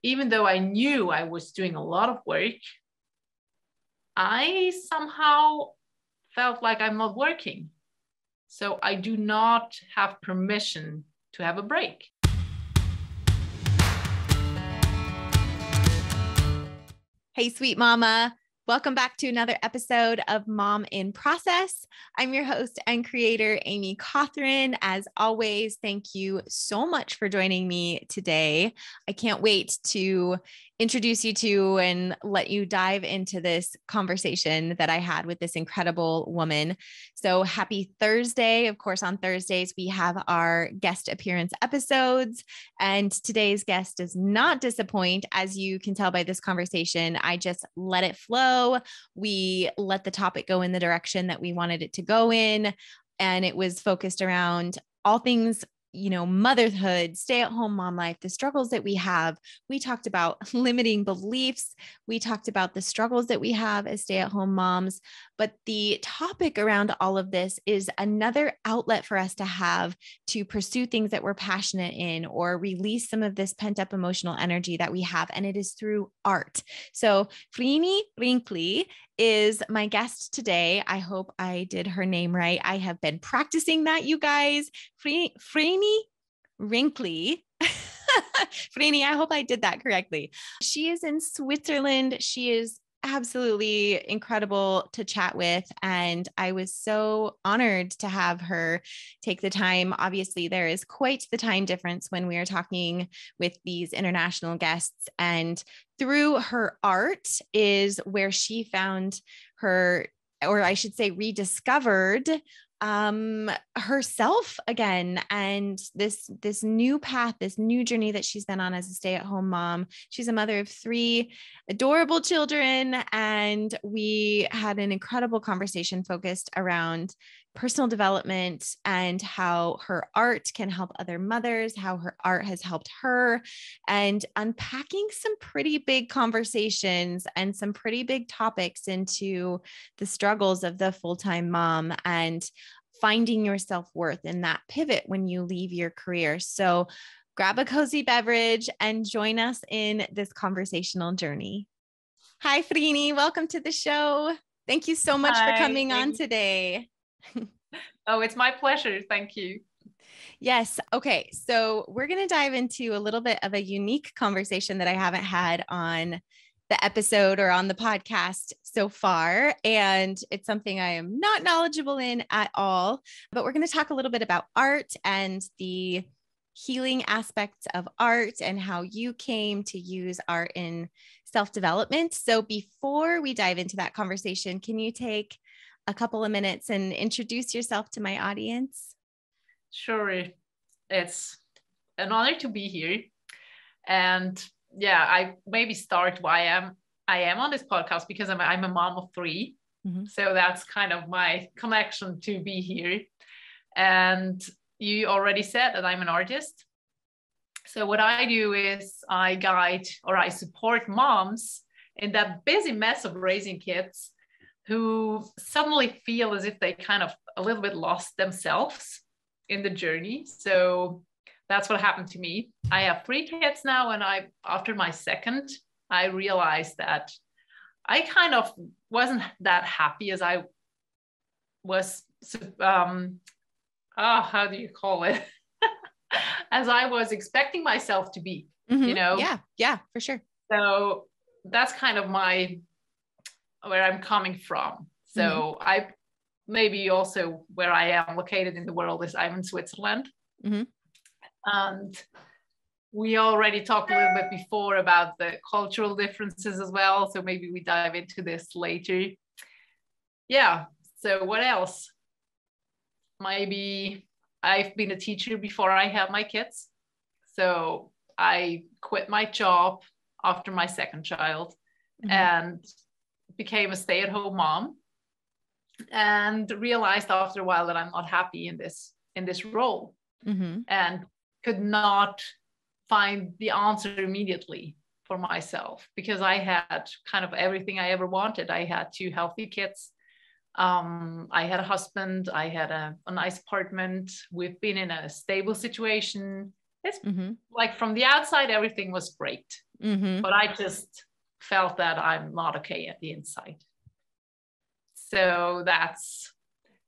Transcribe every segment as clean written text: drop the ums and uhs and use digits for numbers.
even though I knew I was doing a lot of work, I somehow felt like I'm not working. So I do not have permission to have a break. Hey, sweet mama. Welcome back to another episode of Mom in Process. I'm your host and creator, Amy Cawthron. As always, thank you so much for joining me today. I can't wait to introduce you to and let you dive into this conversation that I had with this incredible woman. So happy Thursday. Of course, on Thursdays, we have our guest appearance episodes, and today's guest does not disappoint. As you can tell by this conversation, I just let it flow. We let the topic go in the direction that we wanted it to go in. And it was focused around all things, motherhood, stay-at-home mom life, the struggles that we have. We talked about limiting beliefs. We talked about the struggles that we have as stay-at-home moms. But the topic around all of this is another outlet for us to have to pursue things that we're passionate in or release some of this pent-up emotional energy that we have. And it is through art. So Vreni Renggli is my guest today. I hope I did her name right. I have been practicing that, you guys. Vreni Renggli. Vreni, I hope I did that correctly. She is in Switzerland. She is absolutely incredible to chat with. And I was so honored to have her take the time. Obviously, there is quite the time difference when we are talking with these international guests. And through her art is where she found her, or I should say, rediscovered herself again. And this new path, this new journey that she's been on as a stay-at-home mom. She's a mother of 3 adorable children. And we had an incredible conversation focused around personal development and how her art can help other mothers, how her art has helped her, and unpacking some pretty big conversations and some pretty big topics into the struggles of the full-time mom and finding your self-worth in that pivot when you leave your career. So grab a cozy beverage and join us in this conversational journey. Hi, Vreni. Welcome to the show. Thank you so much for coming on today. Oh, it's my pleasure. Thank you. Yes. Okay. So we're going to dive into a little bit of a unique conversation that I haven't had on the episode or on the podcast so far. And it's something I am not knowledgeable in at all, but we're going to talk a little bit about art and the healing aspects of art and how you came to use art in self-development. So before we dive into that conversation, can you take a couple of minutes and introduce yourself to my audience? Sure. It's an honor to be here. And yeah, I maybe start why I am on this podcast because I'm a mom of 3. Mm-hmm. So that's kind of my connection to be here. And you already said that I'm an artist. So what I do is I guide or I support moms in that busy mess of raising kids who suddenly feel as if they kind of a little bit lost themselves in the journey. So that's what happened to me. I have 3 kids now, and after my second, I realized that I kind of wasn't that happy as I was, how do you call it? As I was expecting myself to be, Mm-hmm. Yeah, for sure. So that's kind of where I'm coming from. So mm-hmm. I maybe also where I am located in the world is I'm in Switzerland. Mm-hmm. And we already talked a little bit before about the cultural differences as well. So maybe we dive into this later. Yeah. So what else? Maybe I've been a teacher before I had my kids. So I quit my job after my second child and became a stay-at-home mom and realized after a while that I'm not happy in this role and could not find the answer immediately for myself because I had kind of everything I ever wanted. I had 2 healthy kids. I had a husband. I had a nice apartment. We've been in a stable situation. It's like from the outside, everything was great, but I just felt that I'm not okay at the inside. So that's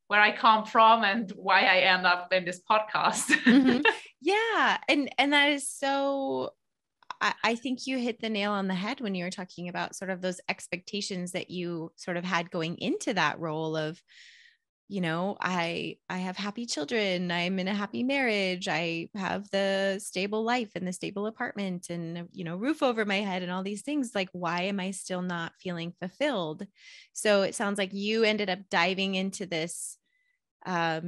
where I come from and why I end up in this podcast. Yeah. And that is so, I think you hit the nail on the head when you were talking about sort of those expectations that you sort of had going into that role of, you know, I have happy children, I'm in a happy marriage, I have the stable life and the stable apartment and, you know, roof over my head and all these things. Like, why am I still not feeling fulfilled? So it sounds like you ended up diving into this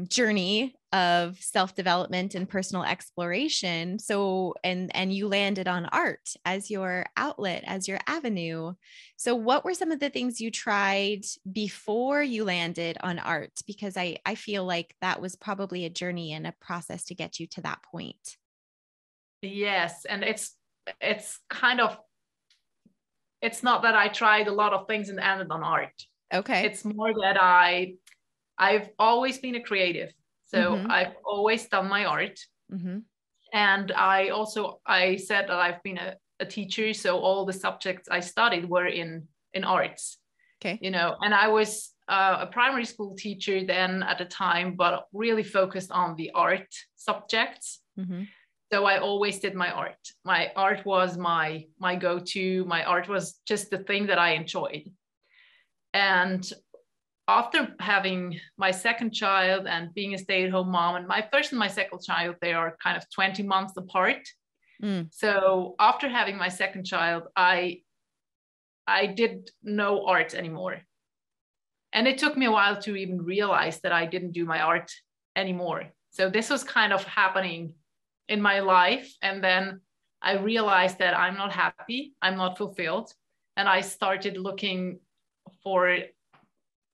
journey of self-development and personal exploration. So, and you landed on art as your outlet, as your avenue. So what were some of the things you tried before you landed on art? Because I feel like that was probably a journey and a process to get you to that point. Yes. And it's kind of, it's not that I tried a lot of things and ended on art. Okay. It's more that I've always been a creative. So I've always done my art. And I said that I've been a teacher. So all the subjects I studied were in arts. Okay. You know, and I was a primary school teacher then at the time, but really focused on the art subjects. So I always did my art. My art was my go-to. My art was just the thing that I enjoyed. And after having my second child and being a stay-at-home mom, and my first and my second child, they are kind of 20 months apart. So after having my second child, I did no art anymore. And it took me a while to even realize that I didn't do my art anymore. So this was kind of happening in my life. And then I realized that I'm not happy, I'm not fulfilled. And I started looking for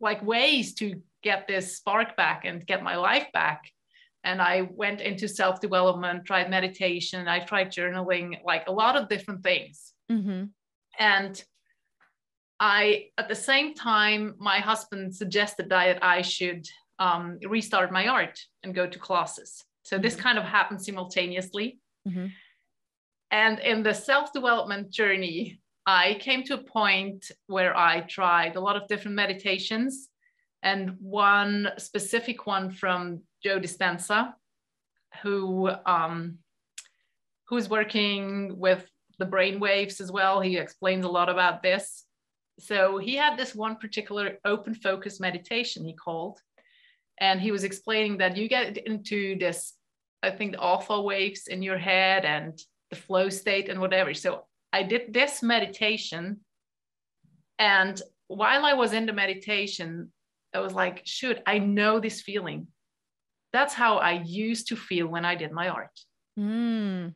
like ways to get this spark back and get my life back. And I went into self-development, tried meditation, I tried journaling, like a lot of different things. And at the same time, my husband suggested that I should restart my art and go to classes. So this kind of happened simultaneously. And in the self-development journey, I came to a point where I tried a lot of different meditations, and one specific one from Joe Dispenza, who's working with the brain waves as well. He explains a lot about this. So he had this one particular open focus meditation he called, and he was explaining that you get into this, I think, the alpha waves in your head and the flow state and whatever. So I did this meditation, and while I was in the meditation, I was like, shoot, I know this feeling. That's how I used to feel when I did my art. And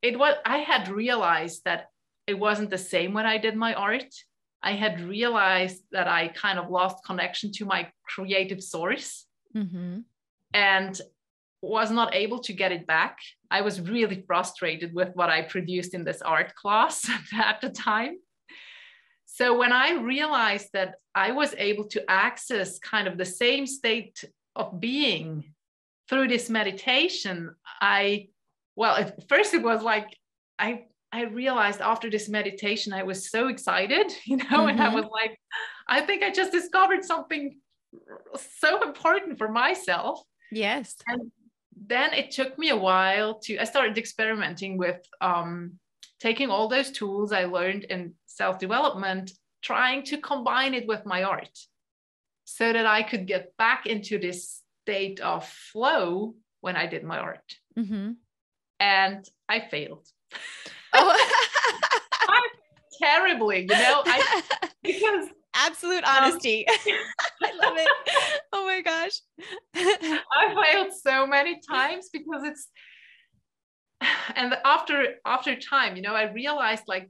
I had realized that it wasn't the same when I did my art. I had realized that I kind of lost connection to my creative source and was not able to get it back. I was really frustrated with what I produced in this art class at the time. So when I realized that I was able to access kind of the same state of being through this meditation, at first it was like, I realized after this meditation, I was so excited, you know, and I was like, I think I just discovered something so important for myself. Yes. And then it took me a while I started experimenting with taking all those tools I learned in self-development, trying to combine it with my art so that I could get back into this state of flow when I did my art. And I failed. I terribly, you know, because absolute honesty. I love it. Oh my gosh. I failed so many times because and after time, you know, I realized like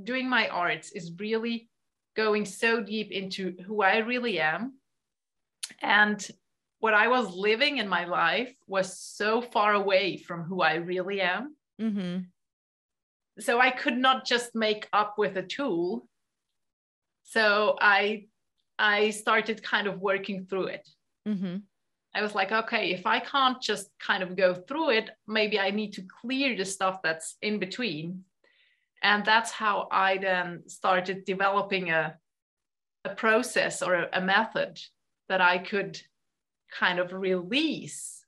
doing my arts is really going so deep into who I really am. And what I was living in my life was so far away from who I really am. So I could not just make up with a tool. So I started kind of working through it. I was like, okay, if I can't just kind of go through it, maybe I need to clear the stuff that's in between. And that's how I then started developing a process or a method that I could kind of release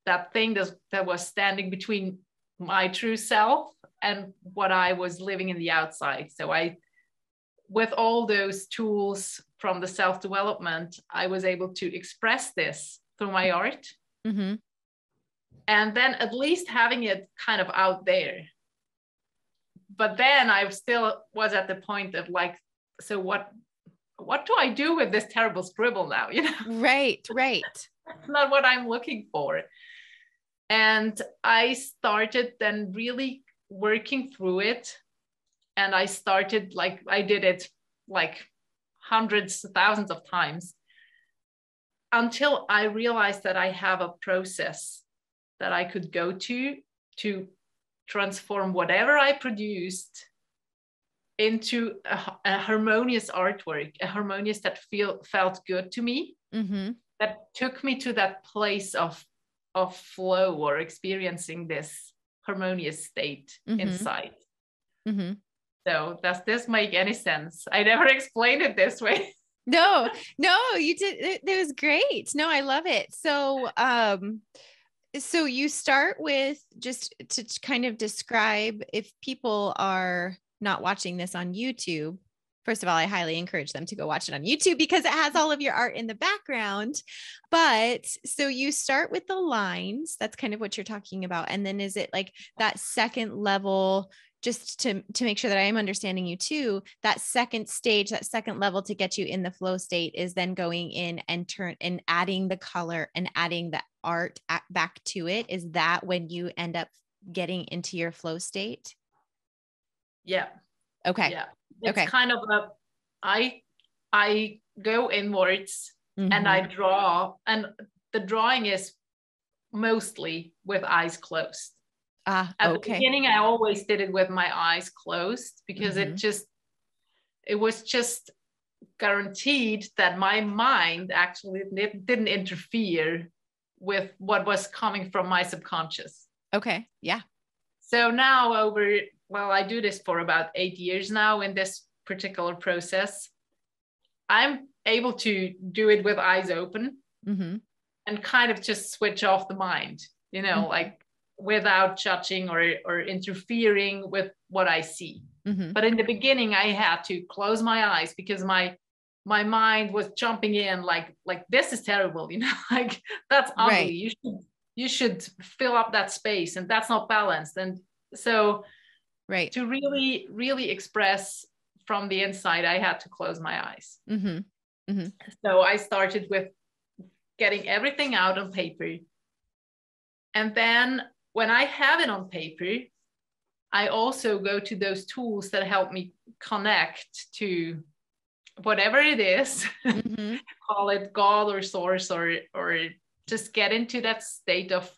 that thing that was standing between my true self and what I was living in the outside. So with all those tools from the self-development, I was able to express this through my art. Mm-hmm. And then at least having it kind of out there. But then I still was at the point of like, so what do I do with this terrible scribble now? You know? Right. That's not what I'm looking for. And I started then really working through it. And I started I did it like hundreds, thousands of times until I realized that I have a process that I could go to transform whatever I produced into a harmonious artwork, a harmonious that felt good to me, mm-hmm. that took me to that place of flow or experiencing this harmonious state mm-hmm. inside. Mm-hmm. So does this make any sense? I never explained it this way. No, you did. It was great. No, I love it. So you start with, just to kind of describe, if people are not watching this on YouTube, first of all, I highly encourage them to go watch it on YouTube because it has all of your art in the background. But so you start with the lines, that's kind of what you're talking about. And then is it like that second level, just to make sure that I am understanding you too, that second stage, that second level to get you in the flow state is then going in and adding the color and adding the art back to it? Is that when you end up getting into your flow state? Yeah. Okay. Yeah. It's kind of I go inwards mm-hmm. and I draw, and the drawing is mostly with eyes closed. At the beginning, I always did it with my eyes closed because mm-hmm. it was just guaranteed that my mind actually didn't interfere with what was coming from my subconscious. Okay. Yeah. So now I do this for about 8 years now in this particular process. I'm able to do it with eyes open mm-hmm. and kind of just switch off the mind, mm-hmm. like without judging or interfering with what I see. Mm-hmm. But in the beginning, I had to close my eyes because my mind was jumping in like this is terrible, like that's ugly. Right. You should fill up that space, and that's not balanced. And so right. to really, really express from the inside, I had to close my eyes. Mm-hmm. Mm-hmm. So I started with getting everything out on paper. And then when I have it on paper, I also go to those tools that help me connect to whatever it is, mm-hmm. call it God or source, or just get into that state of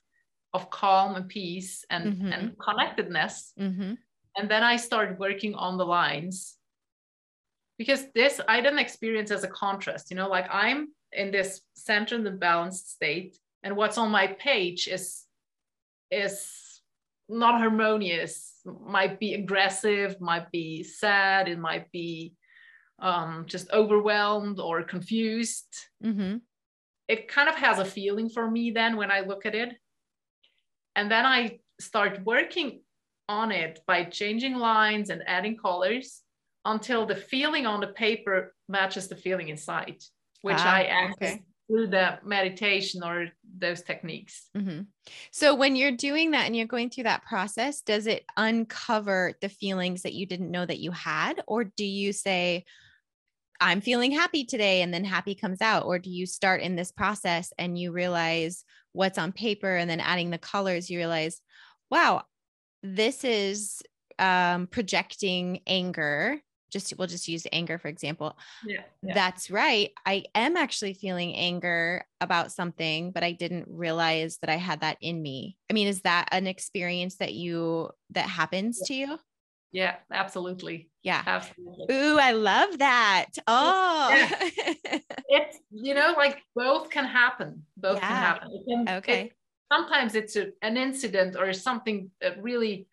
calm and peace and, mm-hmm. and connectedness. Mm-hmm. And then I started working on the lines, because this I didn't experience as a contrast, like I'm in this centered and balanced state, and what's on my page is not harmonious, might be aggressive, might be sad, it might be just overwhelmed or confused. Mm-hmm. It kind of has a feeling for me then when I look at it. And then I start working on it by changing lines and adding colors until the feeling on the paper matches the feeling inside, which I access through the meditation or those techniques. Mm-hmm. So when you're doing that and you're going through that process, does it uncover the feelings that you didn't know that you had? Or do you say, I'm feeling happy today, and then happy comes out? Or do you start in this process and you realize what's on paper, and then adding the colors, you realize, wow, this is projecting anger. We'll just use anger, for example. Yeah. That's right. I am actually feeling anger about something, but I didn't realize that I had that in me. I mean, is that an experience that happens to you? Yeah, absolutely. Yeah. Absolutely. Ooh, I love that. Oh, Yeah. It's, like both can happen. Both can yeah. happen. Okay. Sometimes it's an incident or something really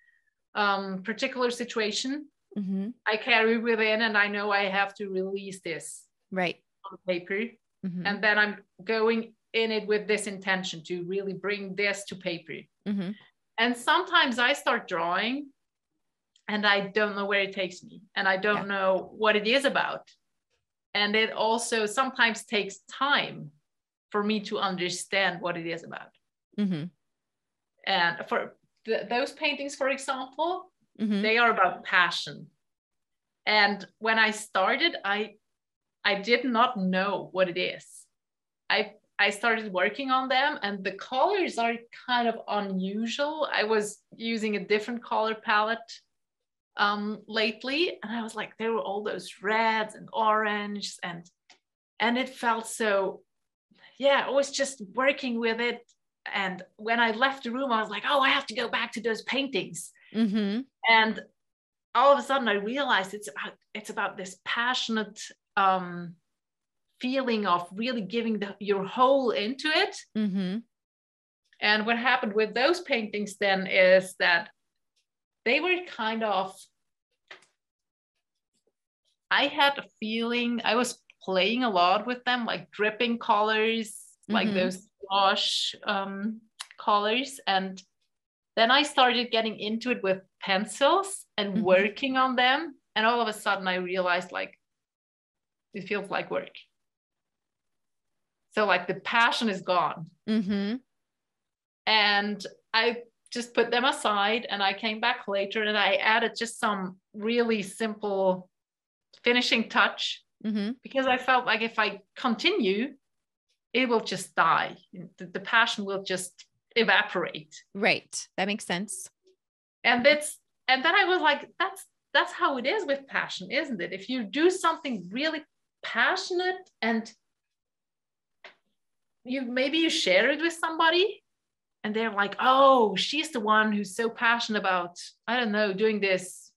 particular situation Mm-hmm. I carry within, and I know I have to release this Right. on paper. Mm-hmm. And then I'm going in it with this intention to really bring this to paper. Mm-hmm. And sometimes I start drawing and I don't know where it takes me, and I don't know what it is about. And it also sometimes takes time for me to understand what it is about. Mm-hmm. And for those paintings, for example, Mm-hmm. they are about passion. And when I started, I did not know what it is. I started working on them, and the colors are kind of unusual. I was using a different color palette lately, and I was like, there were all those reds and oranges, and it felt so, I was just working with it. And when I left the room, I was like, oh, I have to go back to those paintings. Mm-hmm. And all of a sudden I realized it's about this passionate feeling of really giving your whole into it. Mm-hmm. And what happened with those paintings then is that they were kind of, I had a feeling I was playing a lot with them, like dripping colors, like Mm-hmm. those wash colors. And then I started getting into it with pencils and Mm-hmm. working on them. And all of a sudden I realized like, it feels like work. So like the passion is gone. Mm-hmm. And I just put them aside, and I came back later and I added just some really simple finishing touch, Mm-hmm. because I felt like if I continue, it will just die. The passion will just evaporate. Right. That makes sense. And then I was like, that's how it is with passion, isn't it? If you do something really passionate and you share it with somebody, and they're like, oh, she's the one who's so passionate about, I don't know, doing this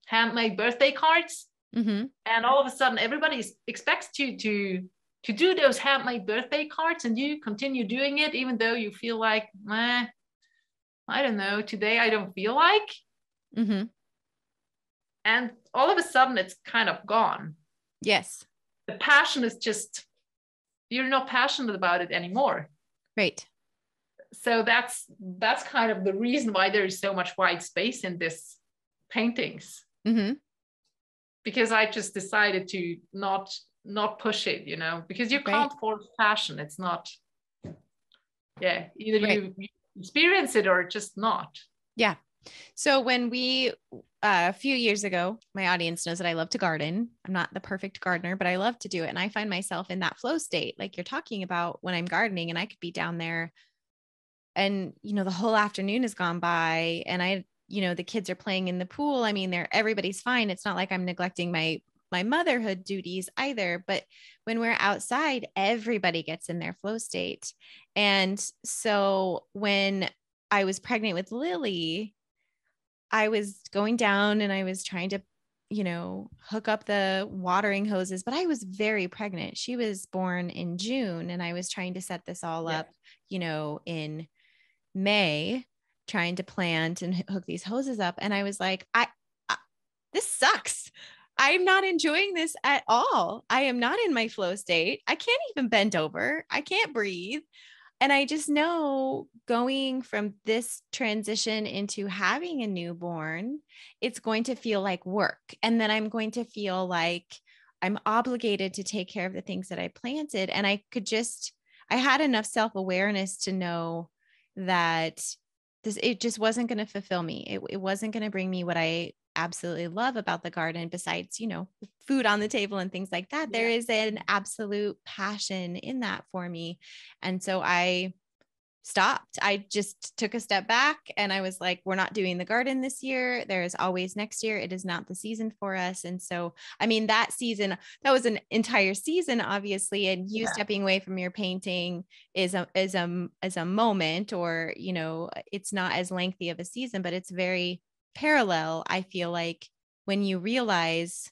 handmade birthday cards. Mm-hmm. And all of a sudden everybody expects you to do those handmade birthday cards, and you continue doing it even though you feel like, I don't know, today I don't feel like. Mm-hmm. And all of a sudden it's kind of gone. Yes. The passion is just, you're not passionate about it anymore. Right. So that's kind of the reason why there is so much white space in this paintings. Mm-hmm. Because I just decided to not push it, because you can't force passion. It's not, either you experience it or just not. Yeah. So when a few years ago, my audience knows that I love to garden. I'm not the perfect gardener, but I love to do it. And I find myself in that flow state, like you're talking about, when I'm gardening, and I could be down there and, the whole afternoon has gone by, and the kids are playing in the pool. I mean, everybody's fine. It's not like I'm neglecting my motherhood duties either, but when we're outside, everybody gets in their flow state. And so when I was pregnant with Lily, I was going down and I was trying to, hook up the watering hoses, but I was very pregnant. She was born in June, and I was trying to set this all up, in May, trying to plant and hook these hoses up. And I was like, this sucks. I'm not enjoying this at all. I am not in my flow state. I can't even bend over. I can't breathe. And I just know, going from this transition into having a newborn, it's going to feel like work. And then I'm going to feel like I'm obligated to take care of the things that I planted. And I had enough self-awareness to know that it just wasn't going to fulfill me. It wasn't going to bring me what I absolutely love about the garden, besides, food on the table and things like that. There is an absolute passion in that for me. And so I stopped. I just took a step back, and I was like, we're not doing the garden this year. There is always next year. It is not the season for us. And so, I mean, that was an entire season, obviously. And you stepping away from your painting is a moment, or, it's not as lengthy of a season, but it's very parallel, I feel like, when you realize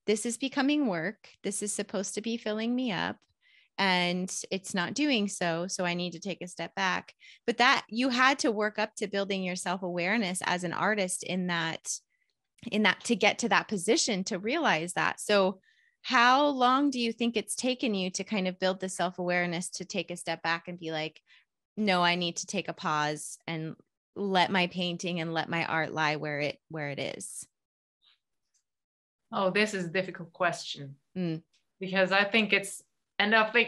this is becoming work, this is supposed to be filling me up, and it's not doing so. So I need to take a step back. But that you had to work up to building your self-awareness as an artist in that to get to that position to realize that. So how long do you think it's taken you to kind of build the self-awareness to take a step back and be like, no, I need to take a pause and let my painting and let my art lie where it is? Oh, this is a difficult question because I think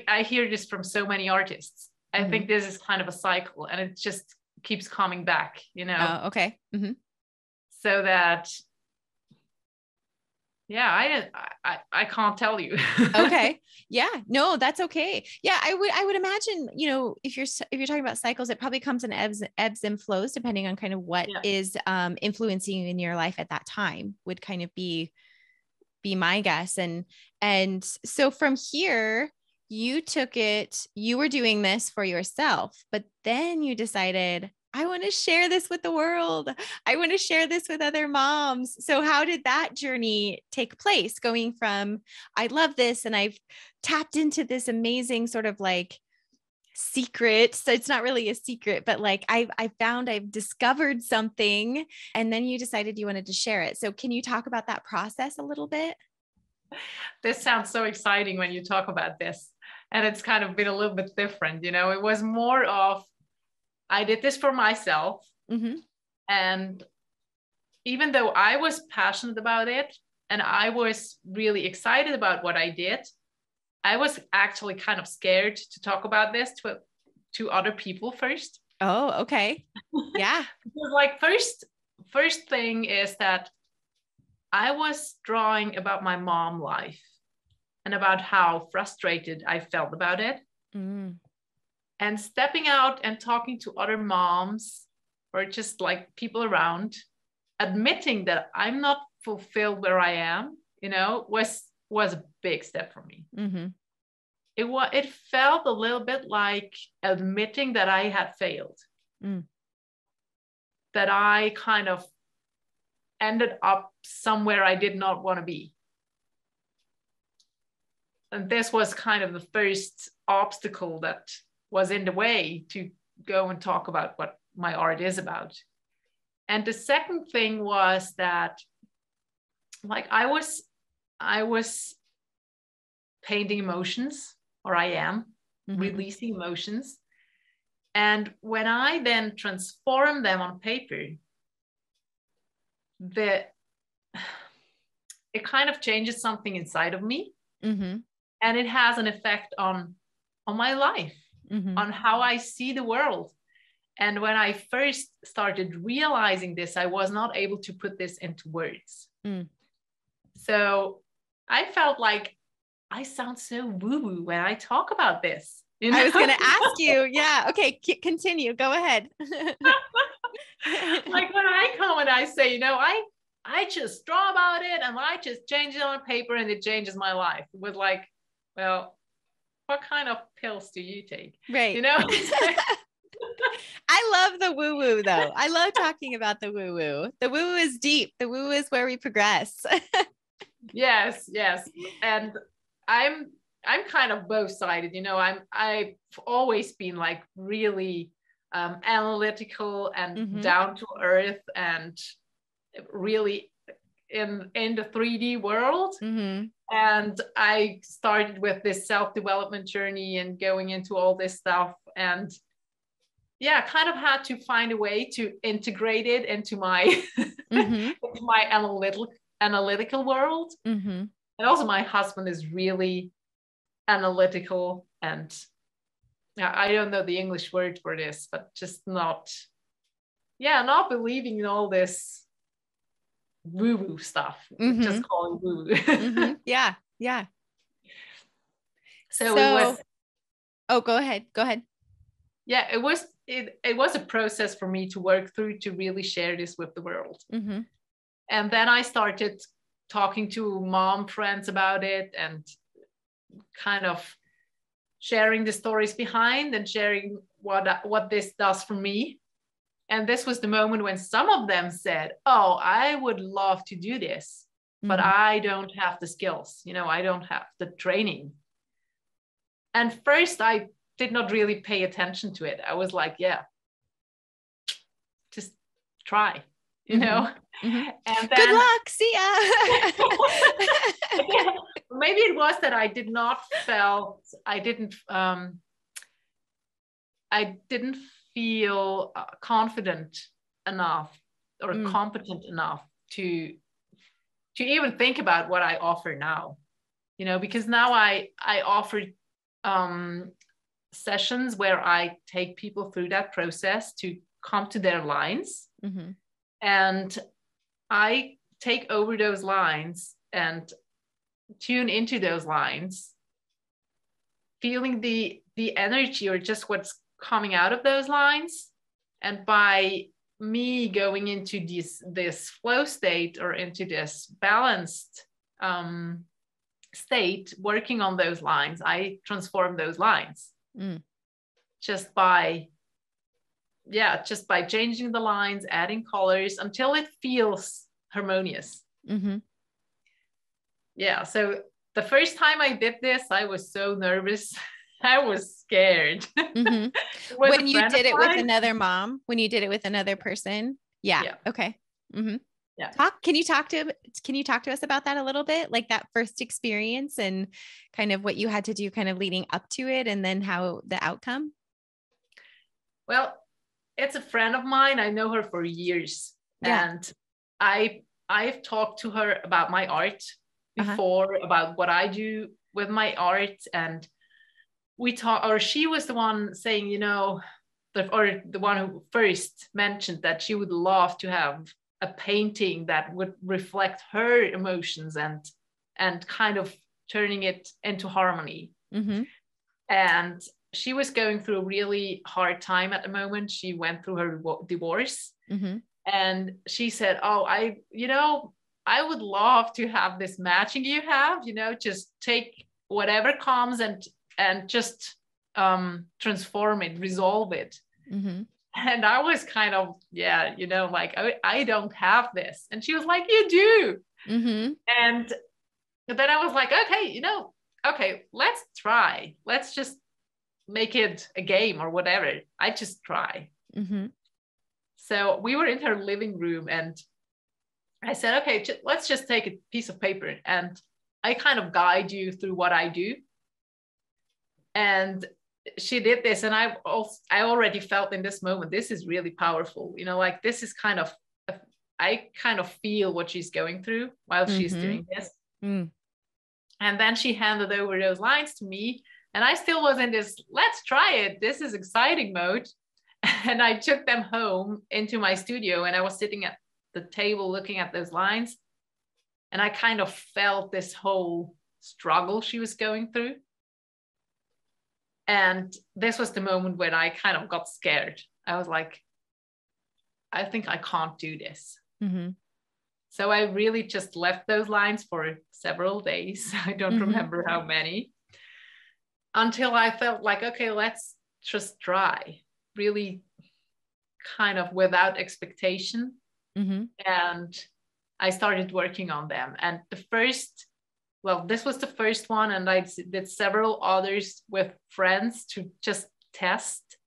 I hear this from so many artists. I think this is kind of a cycle, and it just keeps coming back, Oh, okay. Mm-hmm. So that, yeah, I can't tell you. Okay. Yeah, no, that's okay. Yeah. I would imagine, if you're talking about cycles, it probably comes in ebbs and flows, depending on kind of what is influencing you in your life at that time, would kind of be my guess. And so from here, you were doing this for yourself, but then you decided, I want to share this with the world. I want to share this with other moms. So how did that journey take place, going from, I love this and I've tapped into this amazing sort of like secret. So it's not really a secret, but like I've discovered something, and then you decided you wanted to share it. So can you talk about that process a little bit? This sounds so exciting when you talk about this, and it's kind of been a little bit different. It was more of, I did this for myself. And even though I was passionate about it and I was really excited about what I did, I was actually kind of scared to talk about this to other people first. Oh, okay. Yeah. Like first thing is that I was drawing about my mom life and about how frustrated I felt about it. And stepping out and talking to other moms or just like people around, admitting that I'm not fulfilled where I am, was a big step for me. It felt a little bit like admitting that I had failed, that I kind of ended up somewhere I did not want to be. And this was kind of the first obstacle that was in the way to go and talk about what my art is about. And the second thing was that, like, I was painting emotions, or I am releasing emotions. And when I then transform them on paper, it kind of changes something inside of me. And it has an effect on my life, on how I see the world. And when I first started realizing this, I was not able to put this into words. So I felt like I sound so woo-woo when I talk about this. I was going to ask you. Yeah. Okay. Continue. Go ahead. Like when I come and I say, I just draw about it and I just change it on paper and it changes my life. It was like, well, what kind of pills do you take? Right. I love the woo-woo though. I love talking about the woo-woo. The woo-woo is deep. The woo-woo is where we progress. Yes. And I'm kind of both-sided. I've always been like really analytical and down to earth and really in the 3D world. And I started with this self-development journey and going into all this stuff, and kind of had to find a way to integrate it into my into my analytical world. And also my husband is really analytical, and I don't know the English word for this, but just not believing in all this woo-woo stuff. Just call it woo-woo. Yeah. So it was. Oh, go ahead. Yeah, it was a process for me to work through to really share this with the world. And then I started talking to mom friends about it and kind of sharing the stories behind and sharing what this does for me. And this was the moment when some of them said, oh, I would love to do this, but I don't have the skills. You know, I don't have the training. And first I did not really pay attention to it. I was like, yeah, just try, you know. And then, good luck, see ya. Yeah, maybe it was that I didn't feel confident enough or competent enough to even think about what I offer now, you know, because now I offer sessions where I take people through that process to come to their lines. And I take over those lines and tune into those lines, feeling the energy or just what's coming out of those lines. And by me going into this flow state or into this balanced state, working on those lines, I transform those lines just by changing the lines, adding colors until it feels harmonious. Yeah. So the first time I did this, I was so nervous. I was scared. When you did it with another mom, when you did it with another person. Yeah. Okay. Yeah. Can you talk to us about that a little bit? Like that first experience and kind of what you had to do kind of leading up to it and then how the outcome? Well, it's a friend of mine. I know her for years. And I've talked to her about my art before, about what I do with my art. And she was the one saying, you know, the one who first mentioned that she would love to have a painting that would reflect her emotions and kind of turning it into harmony. And she was going through a really hard time at the moment. She went through her divorce. And she said, oh, I would love to have this matching you have, you know, just take whatever comes and just transform it, resolve it. And I was kind of, you know, like, I don't have this. And she was like, you do. And then I was like, okay, you know, okay, let's try. Let's just make it a game or whatever. I just try. So we were in her living room and I said, okay, let's just take a piece of paper and I kind of guide you through what I do. And she did this. And I already felt in this moment, this is really powerful. You know, like this is kind of, I kind of feel what she's going through while she's doing this. And then she handed over those lines to me. And I still was in this, let's try it. This is exciting mode. And I took them home into my studio and I was sitting at the table looking at those lines. And I kind of felt this whole struggle she was going through. And this was the moment when I kind of got scared. I was like, I think I can't do this. So I really just left those lines for several days. I don't remember how many. Until I felt like, okay, let's just try. Really kind of without expectation. And I started working on them. And this was the first one. And I did several others with friends to just test.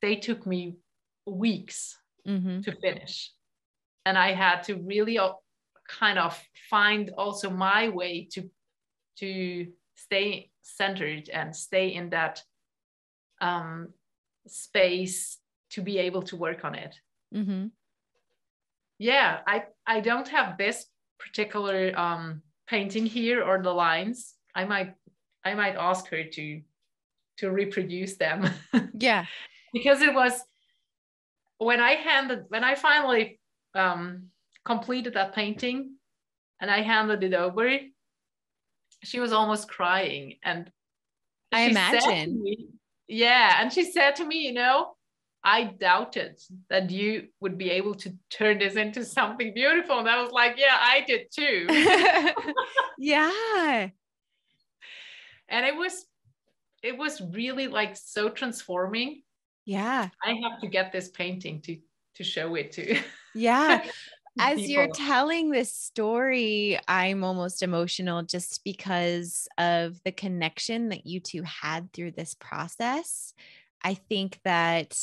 They took me weeks to finish. And I had to really kind of find also my way to stay centered and stay in that space to be able to work on it. I don't have this particular painting here or the lines. I might ask her to reproduce them. Because it was when I finally completed that painting and I handed it over, she was almost crying. And I imagine. And she said to me, you know, I doubted that you would be able to turn this into something beautiful. And I was like, yeah, I did too. And it was really like so transforming. I have to get this painting show it to. Yeah. As people. You're telling this story, I'm almost emotional just because of the connection that you two had through this process. I think that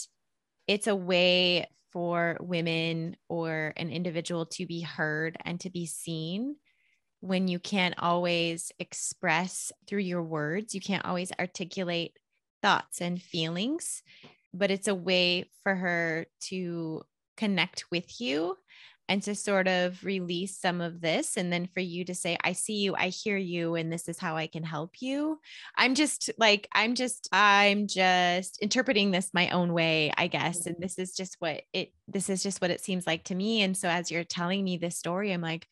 it's a way for women or an individual to be heard and to be seen when you can't always express through your words. You can't always articulate thoughts and feelings, but it's a way for her to connect with you and to sort of release some of this. And then for you to say, I see you, I hear you, and this is how I can help you. I'm just interpreting this my own way, I guess. And this is just what it seems like to me. And so as you're telling me this story, I'm like,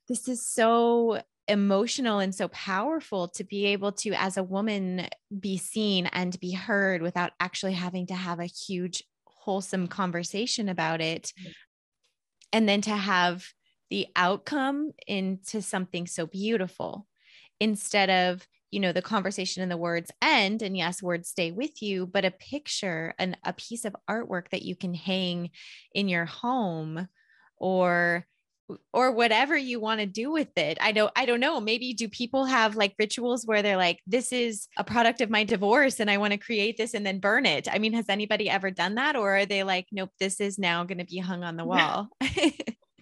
this is so emotional and so powerful to be able to, as a woman, be seen and be heard without actually having to have a huge, wholesome conversation about it. And then to have the outcome into something so beautiful instead of, the conversation and the words end, and yes, words stay with you, but a picture and a piece of artwork that you can hang in your home or whatever you want to do with it. I don't know. Maybe do people have like rituals where they're like, this is a product of my divorce and I want to create this and then burn it? I mean, has anybody ever done that? Or are they like, nope, this is now going to be hung on the wall?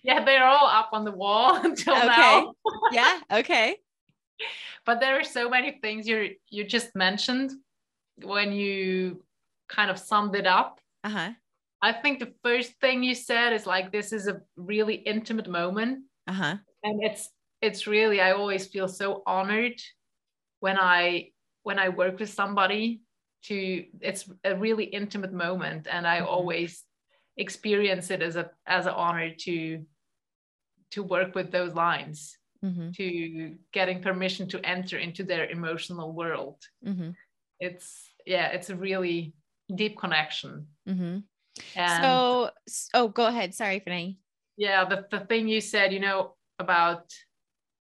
Yeah, they're all up on the wall until Okay. now. Yeah. Okay. But there are so many things you just mentioned when you kind of summed it up. Uh-huh. I think the first thing you said is like, this is a really intimate moment. Uh-huh. And it's really, I always feel so honored when I work with somebody it's a really intimate moment. And I always experience it as an honor to work with those lines, to getting permission to enter into their emotional world. It's a really deep connection. And so, go ahead. Sorry, Vreni. Yeah, the thing you said, about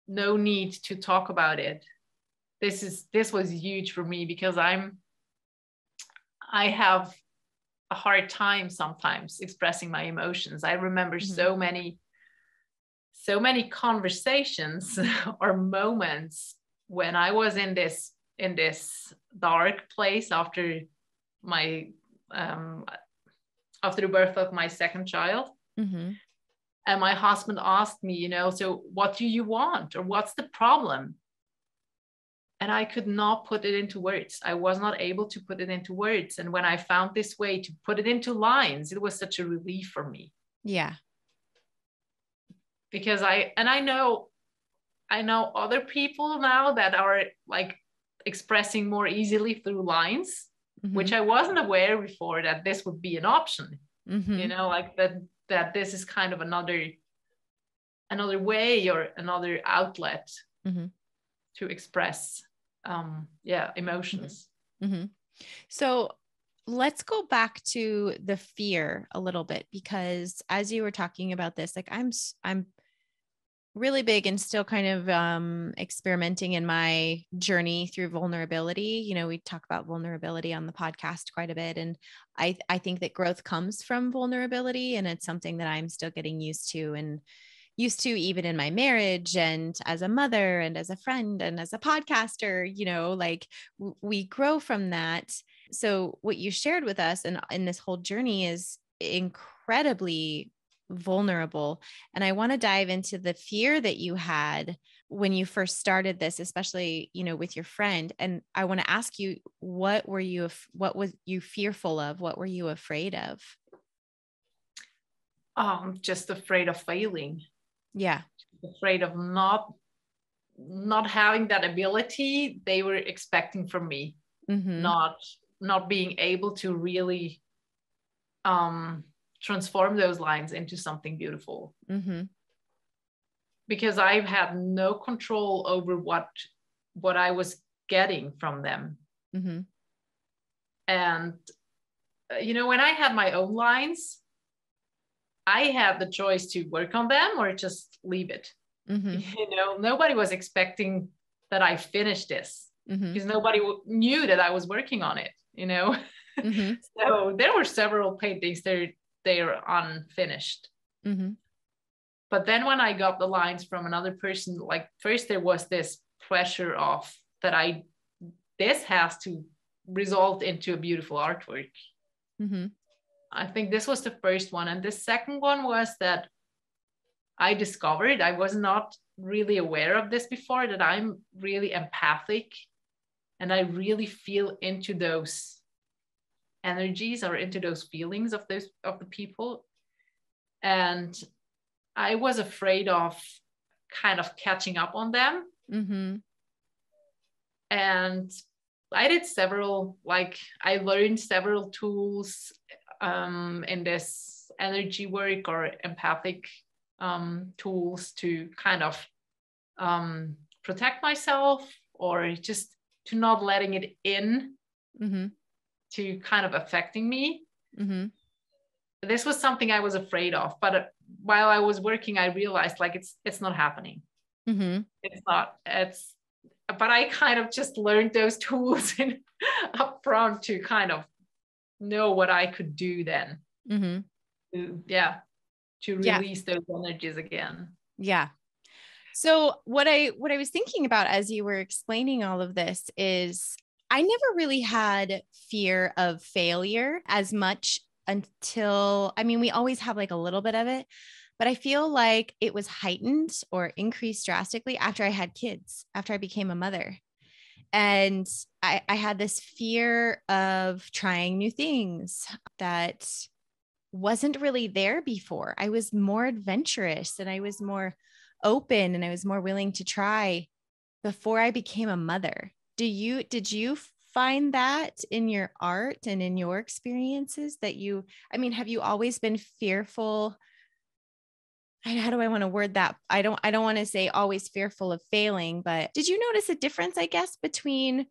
no need to talk about it. This was huge for me because I have a hard time sometimes expressing my emotions. I remember so many conversations or moments when I was in this dark place after the birth of my second child. And my husband asked me, so what do you want, or what's the problem? And I could not put it into words. I was not able to put it into words. And when I found this way to put it into lines, it was such a relief for me. Yeah. Because I know other people now that are like expressing more easily through lines, which I wasn't aware before that this would be an option. Like that this is kind of another way or another outlet to express emotions. So let's go back to the fear a little bit, because as you were talking about this, like I'm really big and still kind of experimenting in my journey through vulnerability. We talk about vulnerability on the podcast quite a bit. And I think that growth comes from vulnerability, and it's something that I'm still getting used to even in my marriage and as a mother and as a friend and as a podcaster, like we grow from that. So what you shared with us and in this whole journey is incredibly vulnerable. And I want to dive into the fear that you had when you first started this, especially, with your friend. And I want to ask you, what was you fearful of? What were you afraid of? Just afraid of failing. Yeah. Afraid of not having that ability they were expecting from me. Not being able to really transform those lines into something beautiful. Because I've had no control over what I was getting from them. And when I had my own lines, I had the choice to work on them or just leave it. Nobody was expecting that I finished this because nobody knew that I was working on it. So there were several paintings there they're unfinished. Mm-hmm. But then when I got the lines from another person, like first there was this pressure of that this has to result into a beautiful artwork. Mm-hmm. I think this was the first one. And the second one was that I discovered, I was not really aware of this before, that I'm really empathic and I really feel into those energies or into those feelings of the people. And I was afraid of kind of catching up on them. Mm-hmm. And I did I learned several tools in this energy work or empathic tools to kind of protect myself, or just to not letting it in Mm-hmm. to kind of affecting me. Mm-hmm. This was something I was afraid of, but while I was working, I realized like it's not happening. Mm-hmm. But I kind of just learned those tools up front to kind of know what I could do then. Mm-hmm. To release those energies again. Yeah. So what I was thinking about as you were explaining all of this is I never really had fear of failure as much until, I mean, we always have like a little bit of it, but I feel like it was heightened or increased drastically after I had kids, after I became a mother. And I had this fear of trying new things that wasn't really there before. I was more adventurous and I was more open and I was more willing to try before I became a mother. Did you find that in your art and in your experiences that have you always been fearful? How do I want to word that? I don't want to say always fearful of failing, but did you notice a difference, I guess, between,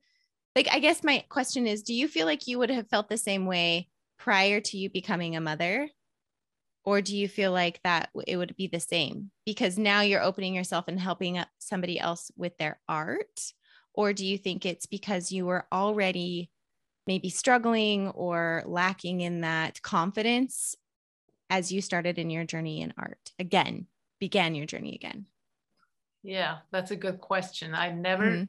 like, I guess my question is, do you feel like you would have felt the same way prior to you becoming a mother? Or do you feel like that it would be the same because now you're opening yourself and helping somebody else with their art? Or do you think it's because you were already maybe struggling or lacking in that confidence as you started in your journey in art began your journey again? Yeah, that's a good question. I never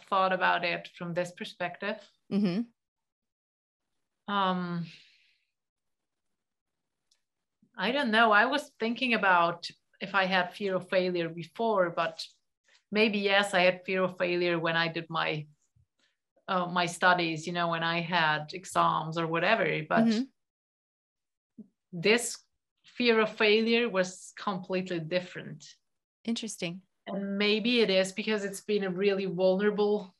thought about it from this perspective. Mm-hmm. I don't know. I was thinking about if I had fear of failure before, but maybe yes, I had fear of failure when I did my studies, when I had exams or whatever. But this fear of failure was completely different. Interesting. And maybe it is because it's been a really vulnerable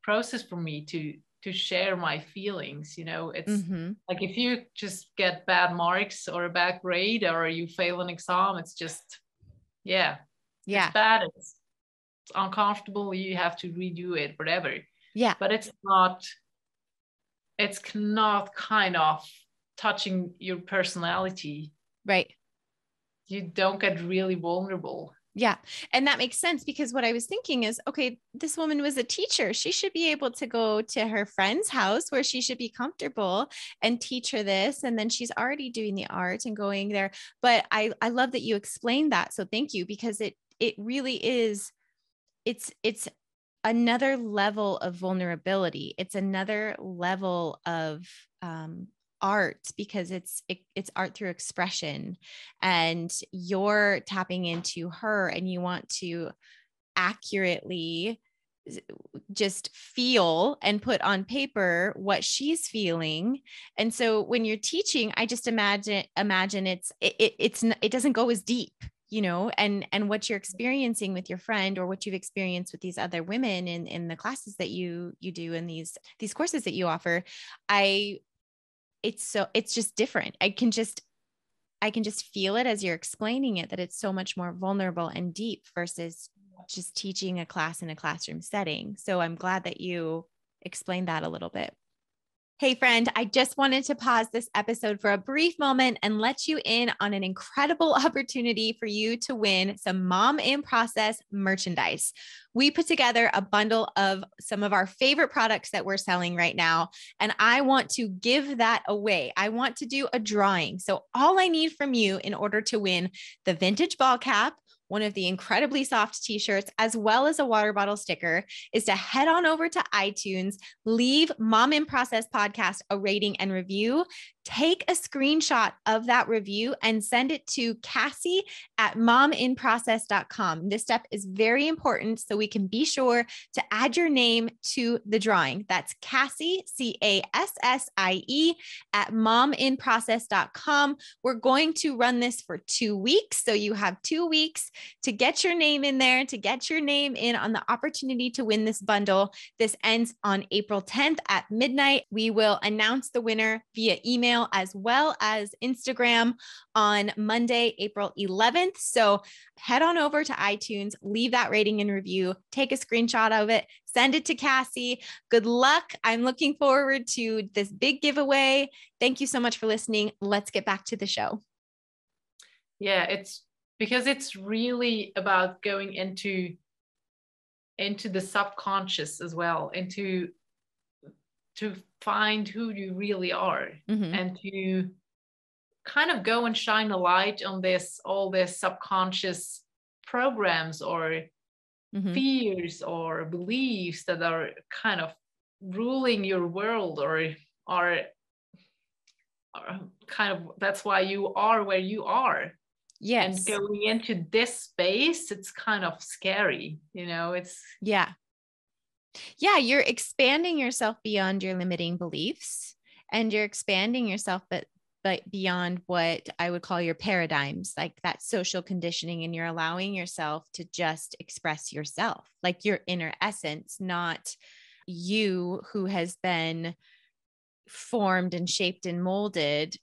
process for me to share my feelings. It's like if you just get bad marks or a bad grade or you fail an exam, it's just it's bad, it's uncomfortable, you have to redo it, whatever. But it's not kind of touching your personality, right? You don't get really vulnerable. Yeah. And that makes sense because what I was thinking is, okay, this woman was a teacher. She should be able to go to her friend's house where she should be comfortable and teach her this. And then she's already doing the art and going there. But I love that you explained that. So thank you, because it really is, it's another level of vulnerability. It's another level of art because it's art through expression, and you're tapping into her and you want to accurately just feel and put on paper what she's feeling. And so when you're teaching, I just imagine it doesn't go as deep, and what you're experiencing with your friend or what you've experienced with these other women in the classes that you do in these courses that you offer. It's just different. I can just feel it as you're explaining it, that it's so much more vulnerable and deep versus just teaching a class in a classroom setting. So I'm glad that you explained that a little bit. Hey friend, I just wanted to pause this episode for a brief moment and let you in on an incredible opportunity for you to win some Mom in Process merchandise. We put together a bundle of some of our favorite products that we're selling right now, and I want to give that away. I want to do a drawing. So all I need from you in order to win the vintage ball cap, one of the incredibly soft t-shirts, as well as a water bottle sticker, is to head on over to iTunes, leave Mom in Process podcast a rating and review, take a screenshot of that review and send it to Cassie at mominprocess.com. This step is very important so we can be sure to add your name to the drawing. That's Cassie, Cassie at mominprocess.com. We're going to run this for 2 weeks. So you have 2 weeks to get your name in there, to get your name in on the opportunity to win this bundle. This ends on April 10th at midnight. We will announce the winner via email as well as Instagram on Monday, April 11th. So head on over to iTunes, leave that rating and review, take a screenshot of it, send it to Cassie. Good luck. I'm looking forward to this big giveaway. Thank you so much for listening. Let's get back to the show. Yeah, it's because it's really about going into the subconscious as well, to find who you really are, and to kind of go and shine a light on all this subconscious programs or fears or beliefs that are kind of ruling your world or are kind of, that's why you are where you are. Yes. And going into this space, it's kind of scary, it's. Yeah, you're expanding yourself beyond your limiting beliefs, and you're expanding yourself, but beyond what I would call your paradigms, like that social conditioning, and you're allowing yourself to just express yourself, like your inner essence, not you who has been formed and shaped and molded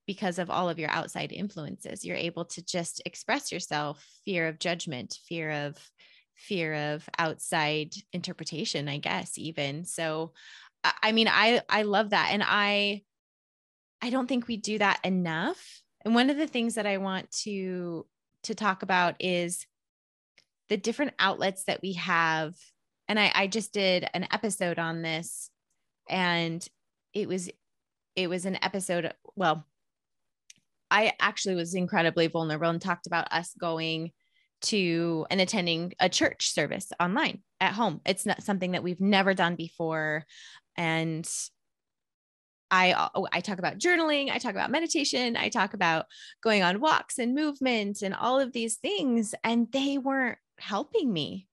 because of all of your outside influences. You're able to just express yourself, fear of judgment, fear of outside interpretation, I guess, even. So, I mean, I love that. And I don't think we do that enough. And one of the things that I want to talk about is the different outlets that we have. And I just did an episode on this, and it was an episode. Well, I actually was incredibly vulnerable and talked about us going to and attending a church service online at home. It's not something that we've never done before. And I talk about journaling, I talk about meditation, I talk about going on walks and movement and all of these things. And they weren't helping me.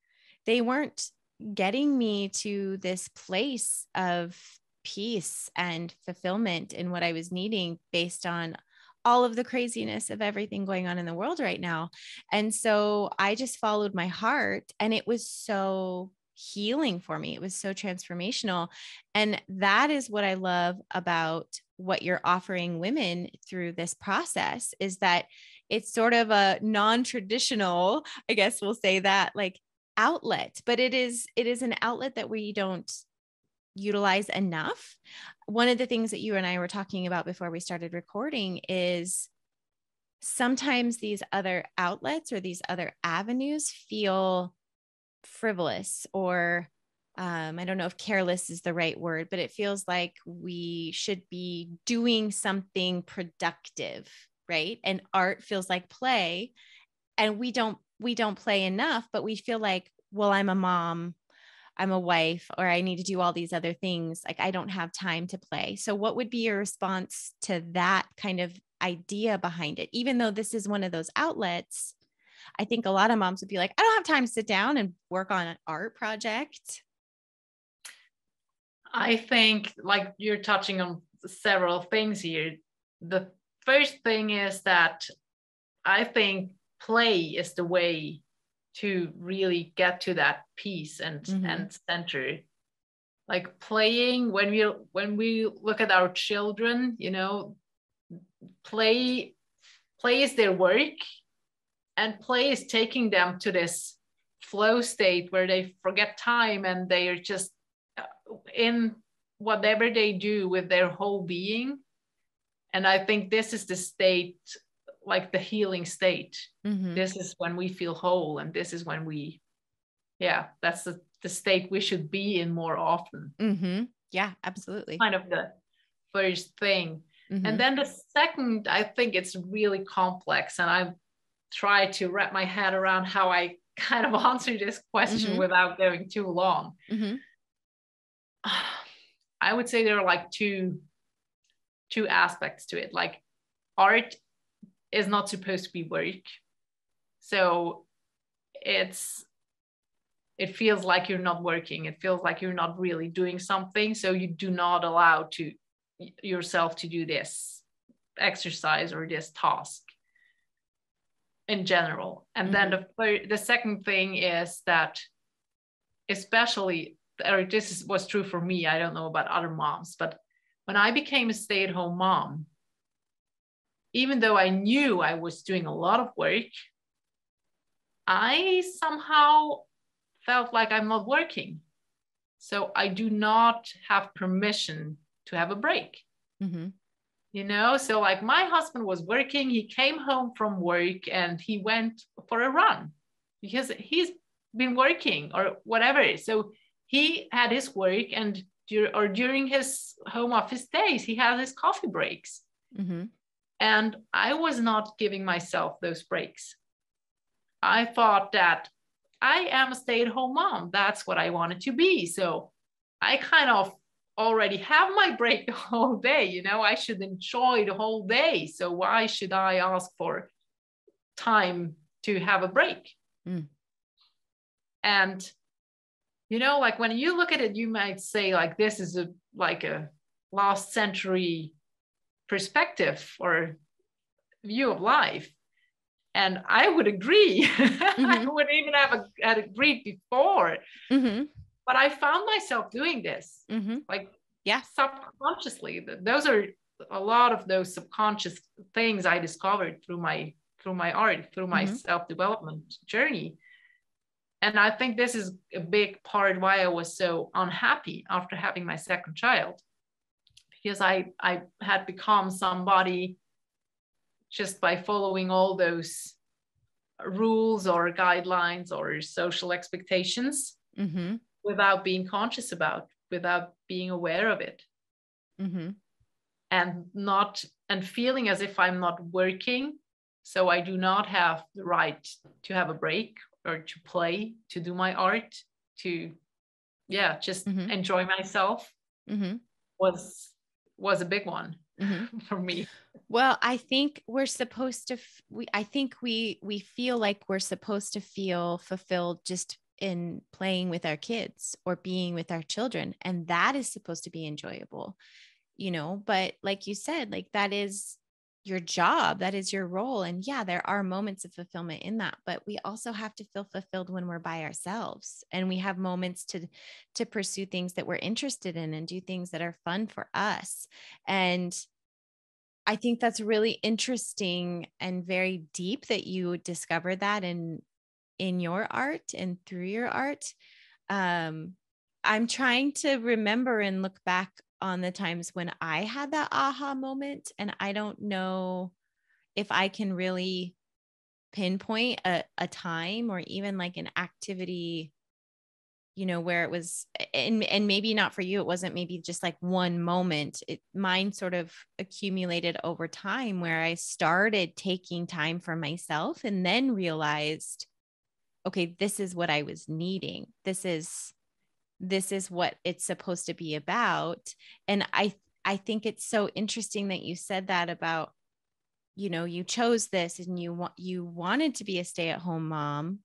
They weren't getting me to this place of peace and fulfillment in what I was needing based on all of the craziness of everything going on in the world right now. And so I just followed my heart, and it was so healing for me. It was so transformational. And that is what I love about what you're offering women through this process, is that it's sort of a non-traditional, I guess we'll say that, like, outlet, but it is an outlet that we don't utilize enough. One of the things that you and I were talking about before we started recording is sometimes these other outlets or these other avenues feel frivolous, or I don't know if careless is the right word, but it feels like we should be doing something productive, right? And art feels like play, and we don't play enough, but we feel like, well, I'm a mom, I'm a wife, or I need to do all these other things. Like, I don't have time to play. So what would be your response to that kind of idea behind it? Even though this is one of those outlets, I think a lot of moms would be like, I don't have time to sit down and work on an art project. I think, like, you're touching on several things here. The first thing is that I think play is the way to really get to that peace and center. Like, playing, when we look at our children, play is their work, and play is taking them to this flow state where they forget time and they are just in whatever they do with their whole being. And I think this is the state, like the healing state. This is when we feel whole, and this is when that's the state we should be in more often. Yeah, absolutely. Kind of the first thing. And then the second, I think it's really complex, and I try to wrap my head around how I kind of answer this question without going too long. I would say there are like two aspects to it. Like, art is not supposed to be work. So it feels like you're not working. It feels like you're not really doing something. So you do not allow yourself to do this exercise or this task in general. And then the second thing is that, especially, or this was true for me, I don't know about other moms, but when I became a stay-at-home mom, even though I knew I was doing a lot of work, I somehow felt like I'm not working. So I do not have permission to have a break. You know, so like my husband was working, he came home from work and he went for a run because he's been working or whatever. So he had his work, and during his home office days, he had his coffee breaks. And I was not giving myself those breaks. I thought that I am a stay-at-home mom. That's what I wanted to be. So I kind of already have my break the whole day. You know, I should enjoy the whole day. So why should I ask for time to have a break? And, you know, like when you look at it, you might say like, this is a last century perspective or view of life. And I would agree. I would even have agreed before. But I found myself doing this, subconsciously. Those are a lot of those subconscious things I discovered through my art, through my self-development journey. And I think this is a big part why I was so unhappy after having my second child, because I had become somebody just by following all those rules or guidelines or social expectations without being conscious about, without being aware of it. And feeling as if I'm not working. So I do not have the right to have a break or to play, to do my art, to just enjoy myself was a big one for me. Well, I think we're supposed to, I think we feel like we're supposed to feel fulfilled just in playing with our kids or being with our children. And that is supposed to be enjoyable, you know, but like you said, like that is your job, that is your role. And yeah, there are moments of fulfillment in that, but we also have to feel fulfilled when we're by ourselves and we have moments to pursue things that we're interested in and do things that are fun for us. And I think that's really interesting and very deep that you discovered that in your art and through your art. I'm trying to remember and look back on the times when I had that aha moment. And I don't know if I can really pinpoint a time or even like an activity, you know, where it was, and maybe not for you, it wasn't maybe just like one moment. Mine sort of accumulated over time where I started taking time for myself and then realized, okay, this is what I was needing. This is what it's supposed to be about. And I think it's so interesting that you said that about, you know, you chose this and you wanted to be a stay-at-home mom,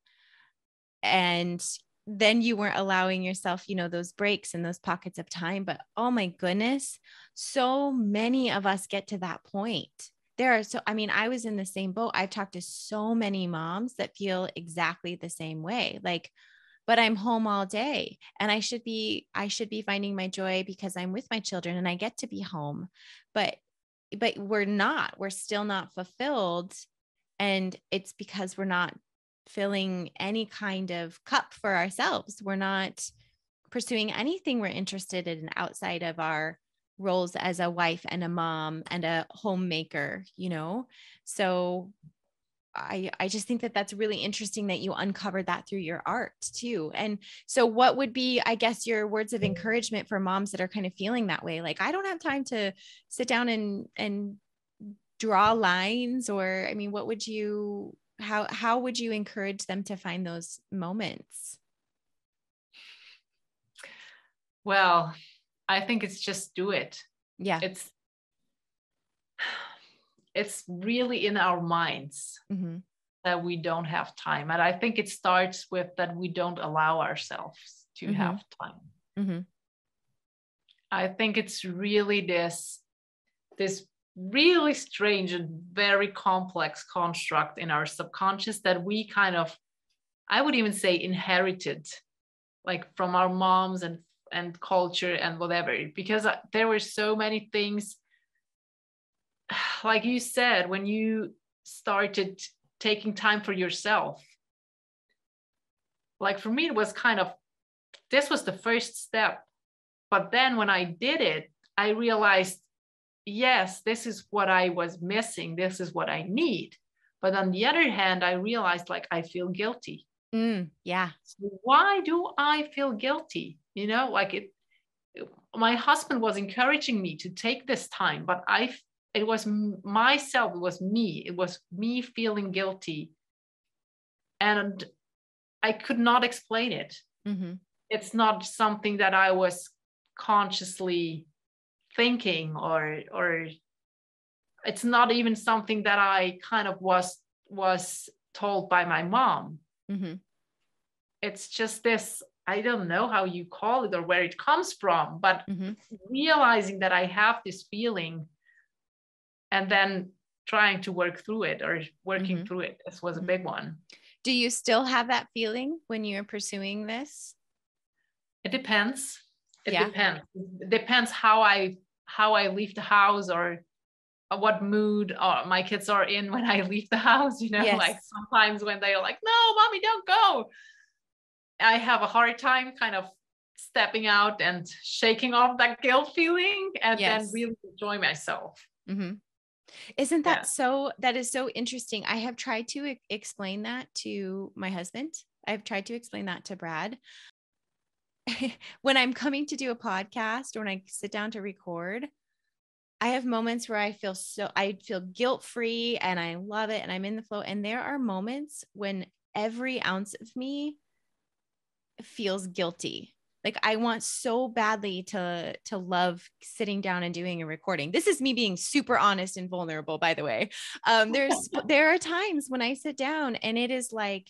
and then you weren't allowing yourself, you know, those breaks and those pockets of time. But oh my goodness, so many of us get to that point. I was in the same boat. I've talked to so many moms that feel exactly the same way. Like, but I'm home all day and I should be finding my joy because I'm with my children and I get to be home, but we're still not fulfilled. And it's because we're not filling any kind of cup for ourselves. We're not pursuing anything we're interested in outside of our roles as a wife and a mom and a homemaker, So I just think that that's really interesting that you uncovered that through your art too. And so what would be, I guess, your words of encouragement for moms that are kind of feeling that way? Like, I don't have time to sit down and draw lines, or, I mean, what would you, how would you encourage them to find those moments? Well, I think it's just do it. Yeah. It's really in our minds that we don't have time. And I think it starts with that we don't allow ourselves to have time. I think it's really this really strange and very complex construct in our subconscious that we kind of, I would even say, inherited, like from our moms and culture and whatever, because there were so many things, like you said, when you started taking time for yourself. Like for me, it was kind of, this was the first step. But then when I did it, I realized, yes, this is what I was missing. This is what I need. But on the other hand, I realized, like, I feel guilty. Yeah. So why do I feel guilty? Like my husband was encouraging me to take this time, but it was myself, it was me feeling guilty. And I could not explain it. It's not something that I was consciously thinking, or it's not even something that I kind of was told by my mom. It's just this, I don't know how you call it or where it comes from, but realizing that I have this feeling and then trying to work through it, or working through it. This was a big one. Do you still have that feeling when you're pursuing this? It depends. It depends how I leave the house, or what mood my kids are in when I leave the house. Yes. Like sometimes when they're like, no, mommy, don't go, I have a hard time kind of stepping out and shaking off that guilt feeling, and then really enjoy myself. Isn't that that is so interesting. I have tried to explain that to my husband. I've tried to explain that to Brad. When I'm coming to do a podcast, or when I sit down to record, I have moments where I feel guilt-free and I love it and I'm in the flow. And there are moments when every ounce of me feels guilty. Like, I want so badly to love sitting down and doing a recording. This is me being super honest and vulnerable, by the way. There are times when I sit down and it is like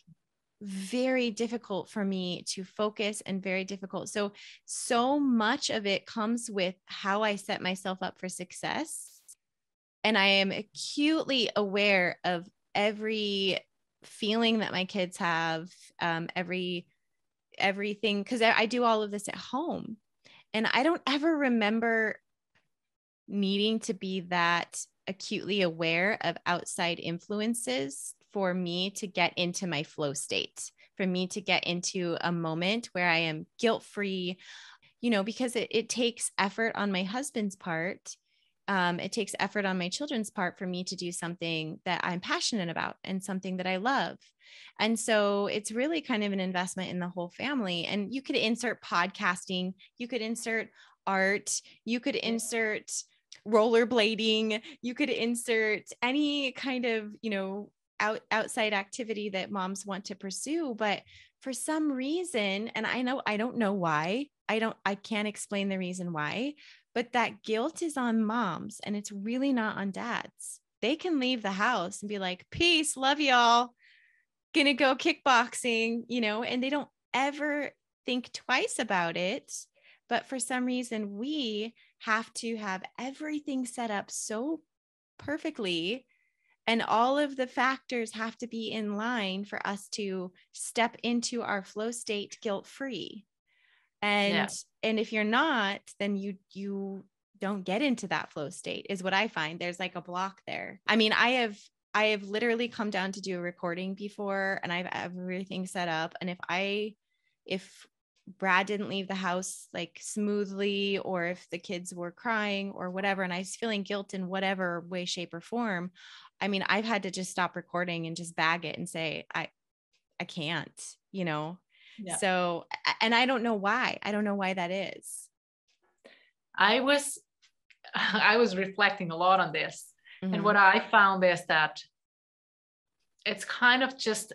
very difficult for me to focus, and very difficult. So much of it comes with how I set myself up for success. And I am acutely aware of every feeling that my kids have, everything, because I do all of this at home. And I don't ever remember needing to be that acutely aware of outside influences for me to get into my flow state, for me to get into a moment where I am guilt-free, because it takes effort on my husband's part. It takes effort on my children's part for me to do something that I'm passionate about and something that I love. And so it's really kind of an investment in the whole family. And you could insert podcasting, you could insert art, you could insert rollerblading, you could insert any kind of, outside activity that moms want to pursue. But for some reason, and I don't know why, I can't explain the reason why, but that guilt is on moms and it's really not on dads. They can leave the house and be like, peace, love y'all, gonna go kickboxing, and they don't ever think twice about it. But for some reason, we have to have everything set up so perfectly, and all of the factors have to be in line for us to step into our flow state guilt-free. And if you're not, then you don't get into that flow state, is what I find. There's like a block there. I mean, I have literally come down to do a recording before, and I've everything set up. And if Brad didn't leave the house like smoothly, or if the kids were crying or whatever, and I was feeling guilt in whatever way, shape, or form, I mean, I've had to just stop recording and just bag it and say, I can't, you know? Yeah. So, and I don't know why. I don't know why that is. I was reflecting a lot on this. Mm-hmm. And what I found is that it's kind of just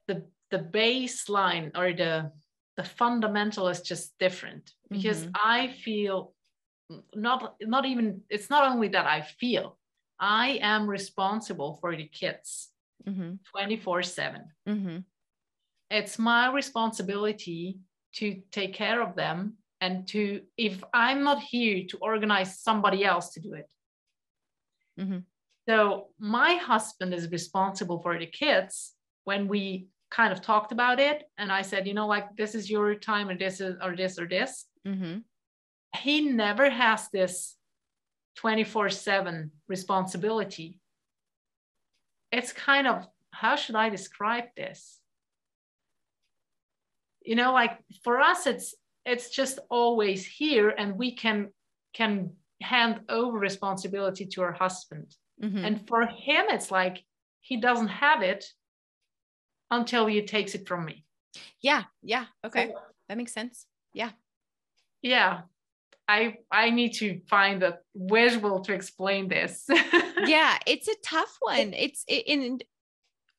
the baseline, or the fundamental is just different, because Mm-hmm. I feel not even, it's not only that I feel, I am responsible for the kids 24/7. Mm-hmm. It's my responsibility to take care of them, and to, if I'm not here, to organize somebody else to do it. Mm-hmm. So my husband is responsible for the kids. When we kind of talked about it, and I said, like, this is your time, or this is, or this, or this. Mm-hmm. He never has this 24/7 responsibility. It's kind of, how should I describe this? Like, for us, it's just always here, and we can hand over responsibility to our husband. Mm-hmm. And for him, it's like he doesn't have it until he takes it from me. Yeah. Yeah. Okay. So, that makes sense. Yeah. Yeah. I need to find a visual to explain this. Yeah. It's a tough one.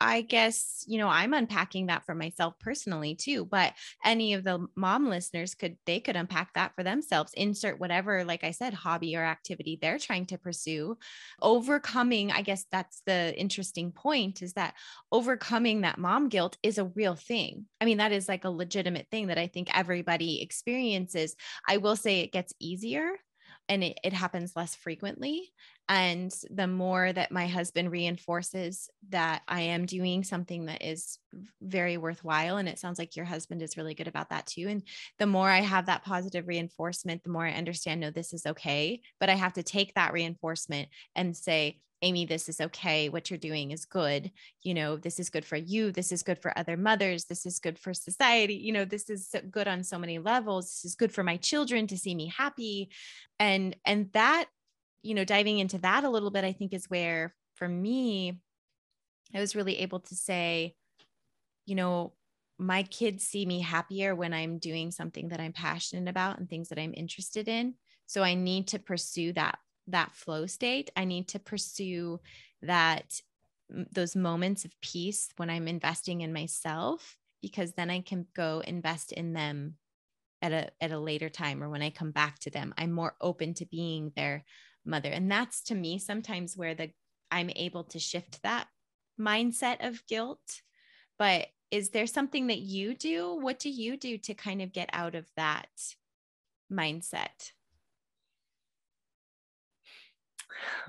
I guess, I'm unpacking that for myself personally too, but any of the mom listeners could unpack that for themselves, insert whatever, like I said, hobby or activity they're trying to pursue. Overcoming, I guess that's the interesting point, is that overcoming that mom guilt is a real thing. I mean, that is like a legitimate thing that I think everybody experiences. I will say it gets easier, and it happens less frequently. And the more that my husband reinforces that I am doing something that is very worthwhile, and it sounds like your husband is really good about that too. And the more I have that positive reinforcement, the more I understand, no, this is okay. But I have to take that reinforcement and say, Amy, this is okay. What you're doing is good. This is good for you. This is good for other mothers. This is good for society. This is good on so many levels. This is good for my children to see me happy. And that, diving into that a little bit, I think is where, for me, I was really able to say, my kids see me happier when I'm doing something that I'm passionate about and things that I'm interested in. So I need to pursue that flow state. I need to pursue those moments of peace when I'm investing in myself, because then I can go invest in them at a later time, or when I come back to them, I'm more open to being their mother. And that's, to me, sometimes where I'm able to shift that mindset of guilt. But is there something that you do? What do you do to kind of get out of that mindset?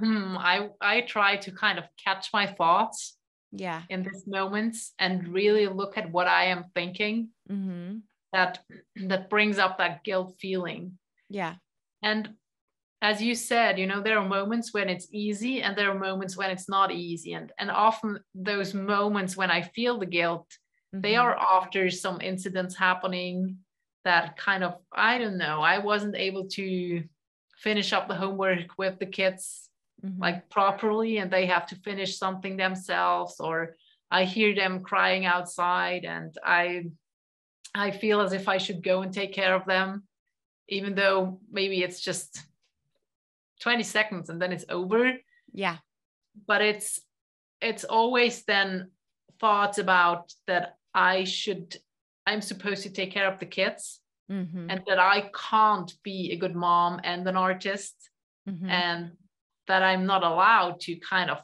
I try to kind of catch my thoughts in these moments, and really look at what I am thinking. Mm-hmm. that brings up that guilt feeling. Yeah. And as you said, there are moments when it's easy, and there are moments when it's not easy. And often those moments when I feel the guilt, they are after some incidents happening that kind of, I don't know, I wasn't able to finish up the homework with the kids like properly, and they have to finish something themselves, or I hear them crying outside, and I feel as if I should go and take care of them, even though maybe it's just 20 seconds and then it's over. Yeah. But it's always then thoughts about that I'm supposed to take care of the kids, and that I can't be a good mom and an artist, and that I'm not allowed to kind of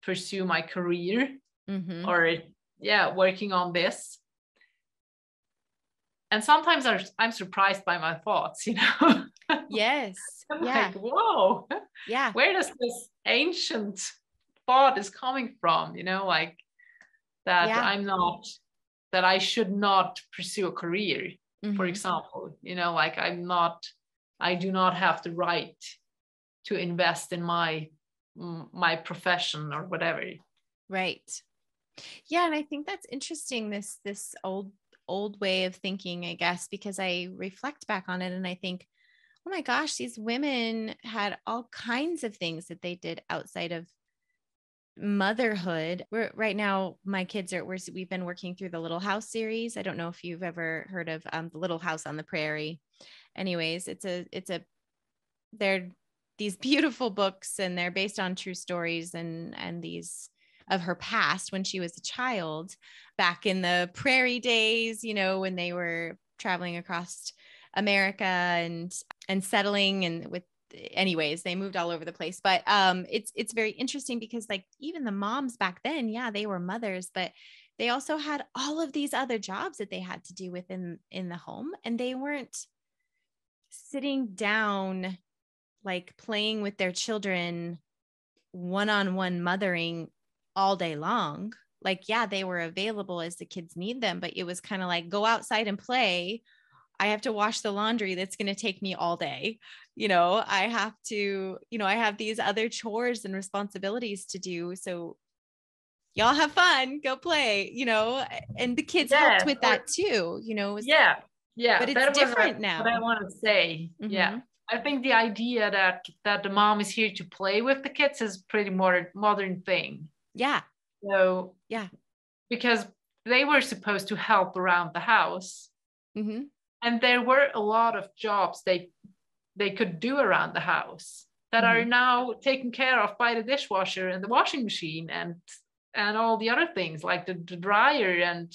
pursue my career, or working on this. And sometimes I'm surprised by my thoughts, Yes. I'm like, whoa, where does this ancient thought is coming from? Like that that I should not pursue a career, for example, like I do not have the right to invest in my profession or whatever. Right. Yeah. And I think that's interesting. This old old way of thinking, I guess, because I reflect back on it and I think, oh my gosh, these women had all kinds of things that they did outside of motherhood. We're right now, my kids we've been working through the Little House series. I don't know if you've ever heard of the Little House on the Prairie. Anyways, they're these beautiful books and they're based on true stories and these of her past when she was a child back in the prairie days, when they were traveling across America and settling and anyways, they moved all over the place. But it's very interesting because like even the moms back then, yeah, they were mothers, but they also had all of these other jobs that they had to do within the home. And they weren't sitting down, like playing with their children, one-on-one mothering all day long. Like, yeah, they were available as the kids need them, but it was kind of like, go outside and play. I have to wash the laundry. That's going to take me all day. I have to, I have these other chores and responsibilities to do. So y'all have fun, go play, and the kids helped with that too, Yeah. But it's That was different now. what I want to say. Mm-hmm. Yeah. I think the idea that the mom is here to play with the kids is pretty modern thing. Yeah. So, yeah. Because they were supposed to help around the house. Mm-hmm. And there were a lot of jobs they could do around the house that mm-hmm. are now taken care of by the dishwasher and the washing machine and all the other things like the dryer and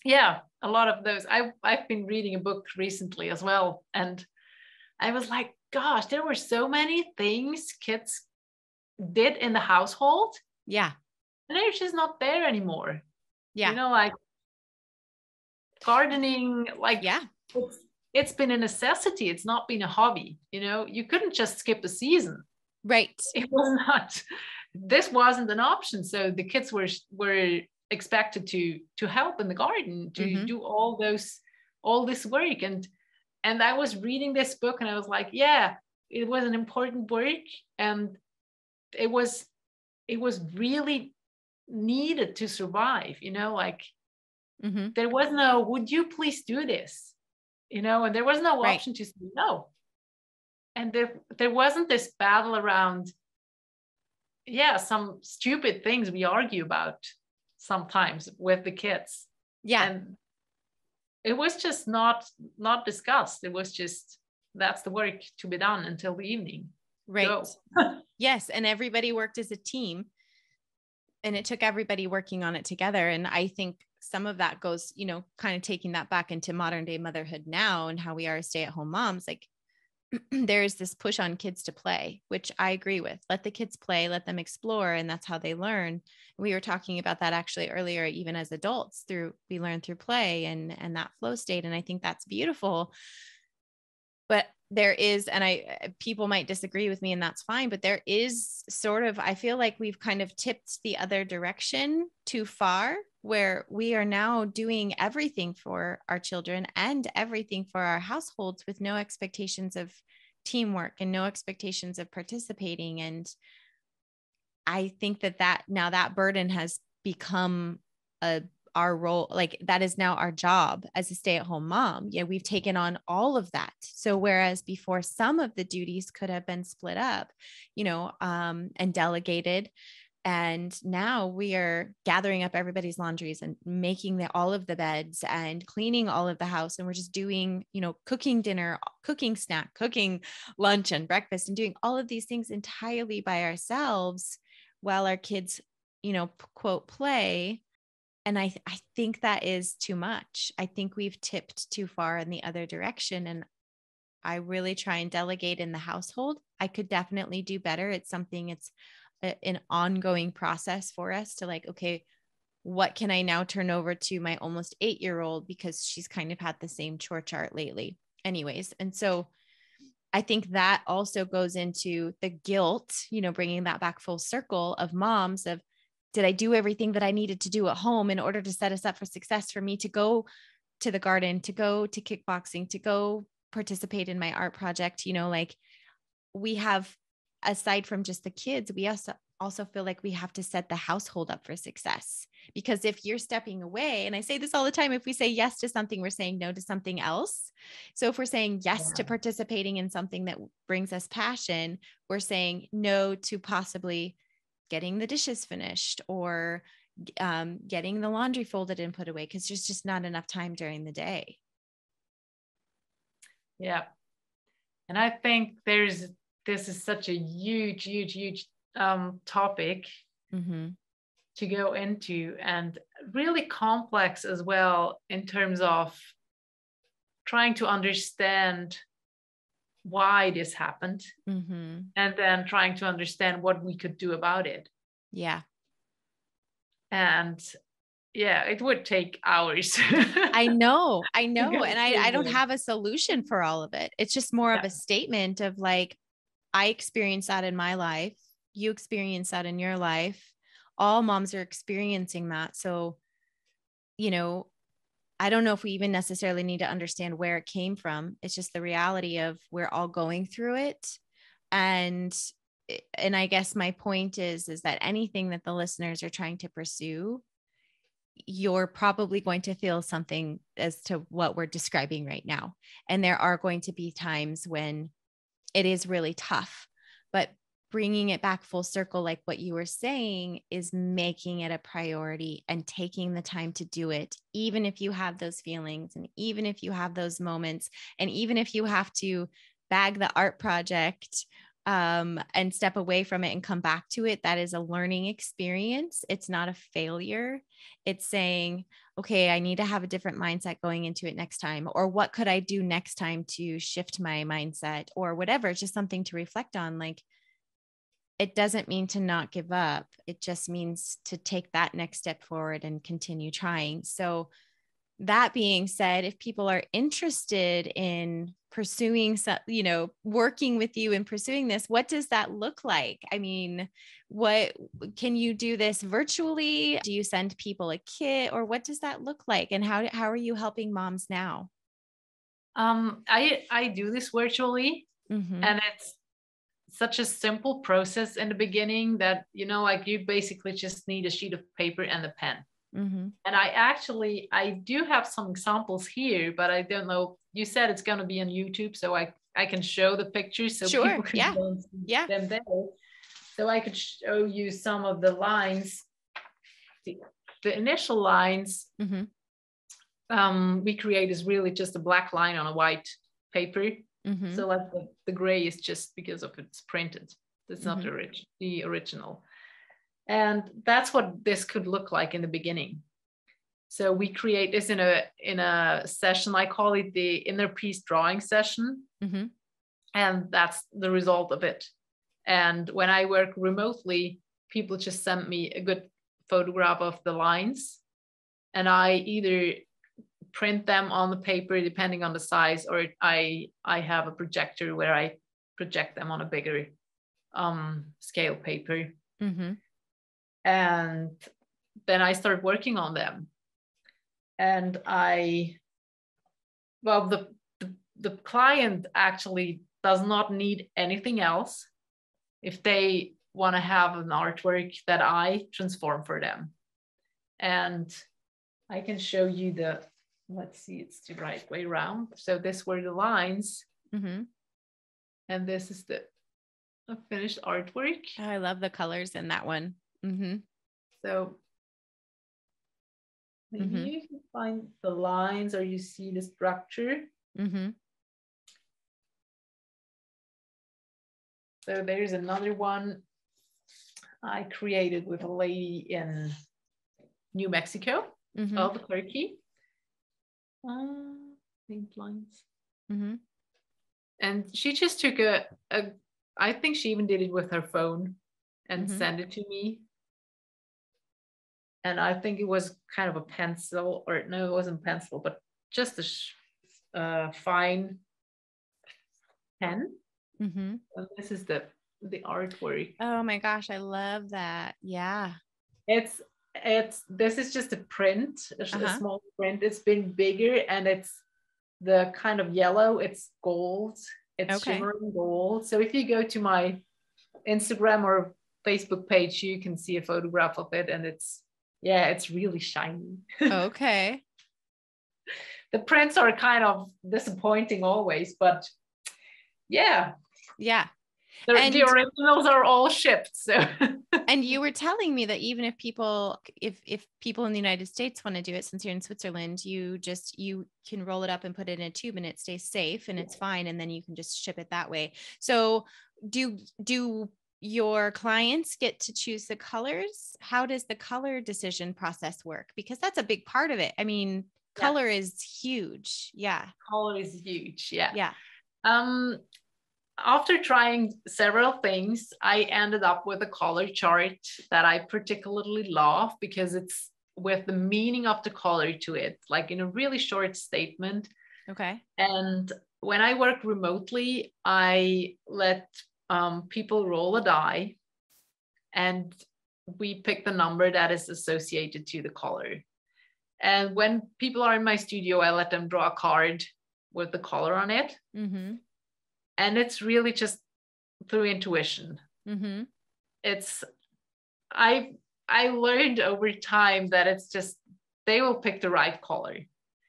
a lot of those. I've been reading a book recently as well, and I was like, gosh, there were so many things kids did in the household. Yeah. And they're just not there anymore. Yeah. Like gardening, like it's been a necessity. It's not been a hobby. You couldn't just skip the season. Right. It was not, this wasn't an option. So the kids were expected to help in the garden, to mm-hmm. do all this work. And I was reading this book and I was like, yeah, it was an important work. And it was really needed to survive, like mm-hmm. there was no, would you please do this? And there was no option to say no. And there wasn't this battle around, some stupid things we argue about sometimes with the kids. Yeah. And it was just not discussed. It was just, that's the work to be done until the evening. Right. Yes. And everybody worked as a team and it took everybody working on it together. And I think some of that goes, kind of taking that back into modern day motherhood now and how we are stay-at-home moms. Like there's this push on kids to play, which I agree with. Let the kids play, let them explore. And that's how they learn. We were talking about that actually earlier, even as adults we learn through play and that flow state. And I think that's beautiful. But there is, and people might disagree with me and that's fine, but there is sort of, I feel like we've kind of tipped the other direction too far, where we are now doing everything for our children and everything for our households with no expectations of teamwork and no expectations of participating. And I think that burden has become our role, like that is now our job as a stay-at-home mom. Yeah, we've taken on all of that. So whereas before some of the duties could have been split up, and delegated, and now we are gathering up everybody's laundries and making all of the beds and cleaning all of the house. And we're just doing, cooking dinner, cooking snack, cooking lunch and breakfast, and doing all of these things entirely by ourselves while our kids, quote, play. And I think that is too much. I think we've tipped too far in the other direction. And I really try and delegate in the household. I could definitely do better. It's an ongoing process for us to like, okay, what can I now turn over to my almost 8-year-old because she's kind of had the same chore chart lately anyways. And so I think that also goes into the guilt, bringing that back full circle of moms of, did I do everything that I needed to do at home in order to set us up for success, for me to go to the garden, to go to kickboxing, to go participate in my art project? Like we have, aside from just the kids, we also also feel like we have to set the household up for success. Because if you're stepping away, and I say this all the time, if we say yes to something, we're saying no to something else. So if we're saying yes to participating in something that brings us passion, we're saying no to possibly getting the dishes finished or getting the laundry folded and put away, because there's just not enough time during the day. Yeah. And I think this is such a huge topic to go into, and really complex as well in terms of trying to understand why this happened, and then trying to understand what we could do about it. Yeah. And yeah, it would take hours. I know. And I don't have a solution for all of it. It's just more of a statement of like, I experienced that in my life. You experience that in your life. All moms are experiencing that. So, you know, I don't know if we even necessarily need to understand where it came from. It's just the reality of we're all going through it. And I guess my point is that anything that the listeners are trying to pursue, you're probably going to feel something as to what we're describing right now. And there are going to be times when it is really tough, but bringing it back full circle, like what you were saying, is making it a priority and taking the time to do it, even if you have those feelings and even if you have those moments, and even if you have to bag the art project and step away from it and come back to it. That is a learning experience. It's not a failure. It's saying, okay, I need to have a different mindset going into it next time, or what could I do next time to shift my mindset, or whatever. It's just something to reflect on. Like, it doesn't mean to not give up. It just means to take that next step forward and continue trying. So that being said, if people are interested in pursuing, working with you and pursuing this, what does that look like? I mean, what can you do this virtually? Do you send people a kit, or what does that look like? And how are you helping moms now? I do this virtually, and it's such a simple process in the beginning that, like, you basically just need a sheet of paper and a pen. And I do have some examples here, but I don't know. You said it's going to be on YouTube, so I can show the pictures so people can go and see them there. So I could show you some of the lines. The initial lines we create is really just a black line on a white paper. So like the gray is just because of it's printed. It's not the original. And that's what this could look like in the beginning. So we create this in a session. I call it the inner peace drawing session. And that's the result of it. And when I work remotely, people just send me a good photograph of the lines, and I either print them on the paper depending on the size, or I have a projector where I project them on a bigger scale paper. And then I start working on them. And the client actually does not need anything else if they want to have an artwork that I transform for them. And I can show you let's see, it's the right way around. So this were the lines. And this is the finished artwork. Oh, I love the colors in that one. So maybe you can find the lines, or you see the structure. So there's another one I created with a lady in New Mexico, Albuquerque. Pink lines. And she just took I think she even did it with her phone and sent it to me. And I think it was kind of a pencil, or no, it wasn't pencil, but just a fine pen. And this is the artwork. Oh my gosh, I love that. Yeah. This is just a print, a small print. It's been bigger, and it's the kind of yellow. It's gold. It's shimmering gold. So if you go to my Instagram or Facebook page, you can see a photograph of it, and it's really shiny. Okay. The prints are kind of disappointing always, but yeah. Yeah. The originals are all shipped. So and you were telling me that even if people in the United States want to do it, since you're in Switzerland, you can roll it up and put it in a tube and it stays safe and it's fine. And then you can just ship it that way. So do your clients get to choose the colors? How does the color decision process work? Because that's a big part of it. I mean, color is huge. Yeah. Color is huge. Yeah. Yeah. After trying several things, I ended up with a color chart that I particularly love because it's with the meaning of the color to it, like in a really short statement. Okay. And when I work remotely, I let people roll a die and we pick the number that is associated to the color. And when people are in my studio, I let them draw a card with the color on it. Mm-hmm. And it's really just through intuition. Mm-hmm. I learned over time that it's just, they will pick the right color.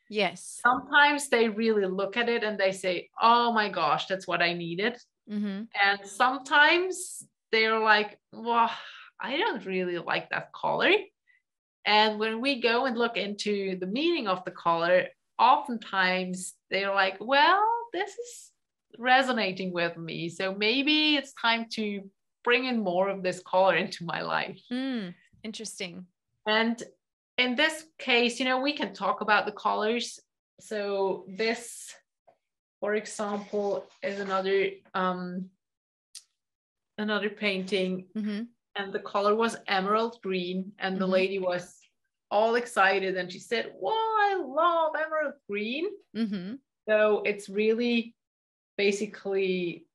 Yes. Sometimes they really look at it and they say, oh my gosh, that's what I needed. Mm-hmm. And sometimes they're like, well, I don't really like that color. And when we go and look into the meaning of the color, oftentimes they're like, well, this is resonating with me. So maybe it's time to bring in more of this color into my life. Interesting. And in this case, we can talk about the colors. So this, for example, is another painting. Mm-hmm. And the color was emerald green. And the lady was all excited. And she said, wow, I love emerald green. Mm-hmm. So it's really basically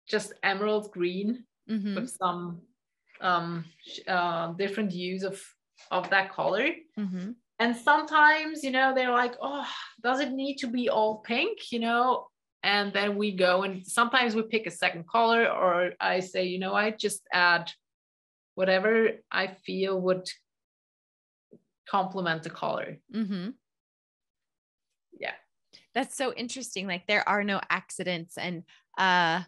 just emerald green with some different hues of that color. Mm-hmm. And sometimes, they're like, oh, does it need to be all pink? And then we go and sometimes we pick a second color, or I say, I just add whatever I feel would complement the color. Mm-hmm. Yeah. That's so interesting. Like there are no accidents. And I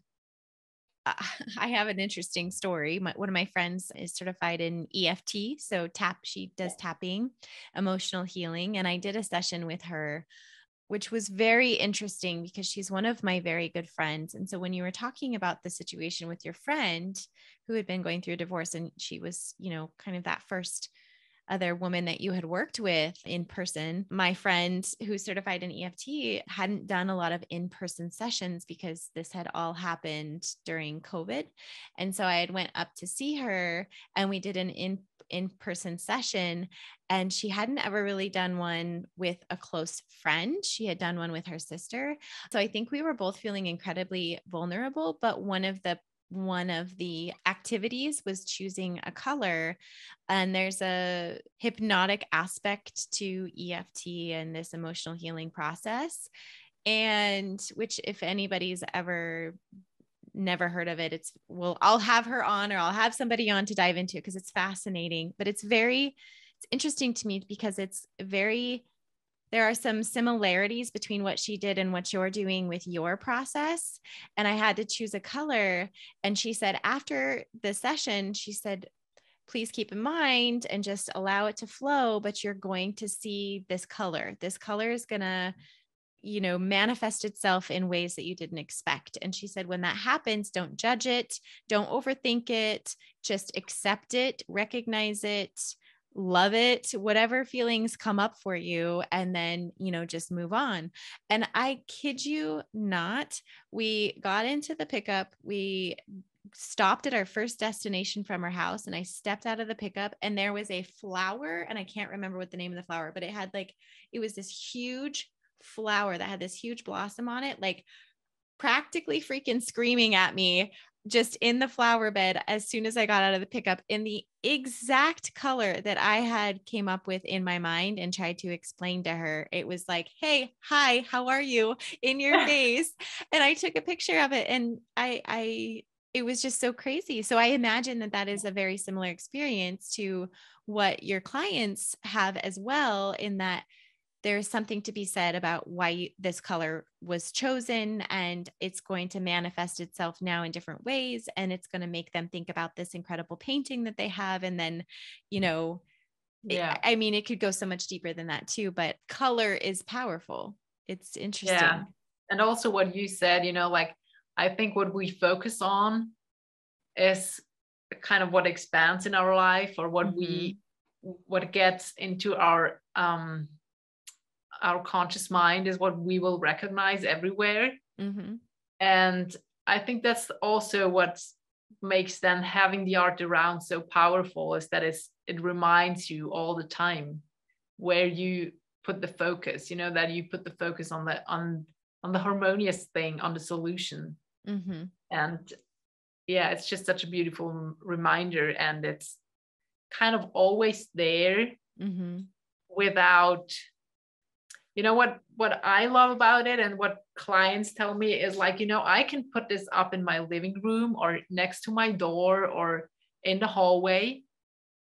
have an interesting story. One of my friends is certified in EFT. So she does tapping, emotional healing. And I did a session with her, which was very interesting because she's one of my very good friends. And so when you were talking about the situation with your friend who had been going through a divorce, and she was, kind of that first other woman that you had worked with in person, my friend who's certified in EFT hadn't done a lot of in-person sessions because this had all happened during COVID. And so I had went up to see her and we did an in-person session, and she hadn't ever really done one with a close friend. She had done one with her sister. So I think we were both feeling incredibly vulnerable, but one of the activities was choosing a color. And there's a hypnotic aspect to EFT and this emotional healing process. And which, if anybody's ever never heard of it, I'll have her on, or I'll have somebody on to dive into it because it's fascinating, but it's interesting to me because there are some similarities between what she did and what you're doing with your process. And I had to choose a color. And she said, after the session, she said, please keep in mind and just allow it to flow, but you're going to see this color. This color is going to, manifest itself in ways that you didn't expect. And she said, when that happens, don't judge it. Don't overthink it. Just accept it, recognize it, love it, whatever feelings come up for you, and then, just move on. And I kid you not, we got into the pickup, we stopped at our first destination from our house, and I stepped out of the pickup and there was a flower, and I can't remember what the name of the flower, but it was this huge flower that had this huge blossom on it, like practically freaking screaming at me just in the flower bed as soon as I got out of the pickup, in the exact color that I had came up with in my mind and tried to explain to her. It was like, hey, hi, how are you, in your face. And I took a picture of it, and it was just so crazy. So I imagine that that is a very similar experience to what your clients have as well, in that there's something to be said about why this color was chosen, and it's going to manifest itself now in different ways. And it's going to make them think about this incredible painting that they have. And then, you know, Yeah. I mean, it could go so much deeper than that too, but color is powerful. It's interesting. Yeah. And also what you said, you know, like, I think what we focus on is kind of what expands in our life, or what what gets into our conscious mind is what we will recognize everywhere. And I think that's also what makes then having the art around so powerful, is that it reminds you all the time where you put the focus, you know, that you put the focus on the harmonious thing, on the solution. And yeah, it's just such a beautiful reminder, and it's kind of always there without, you know, what I love about it, and what clients tell me is like, you know, I can put this up in my living room or next to my door or in the hallway,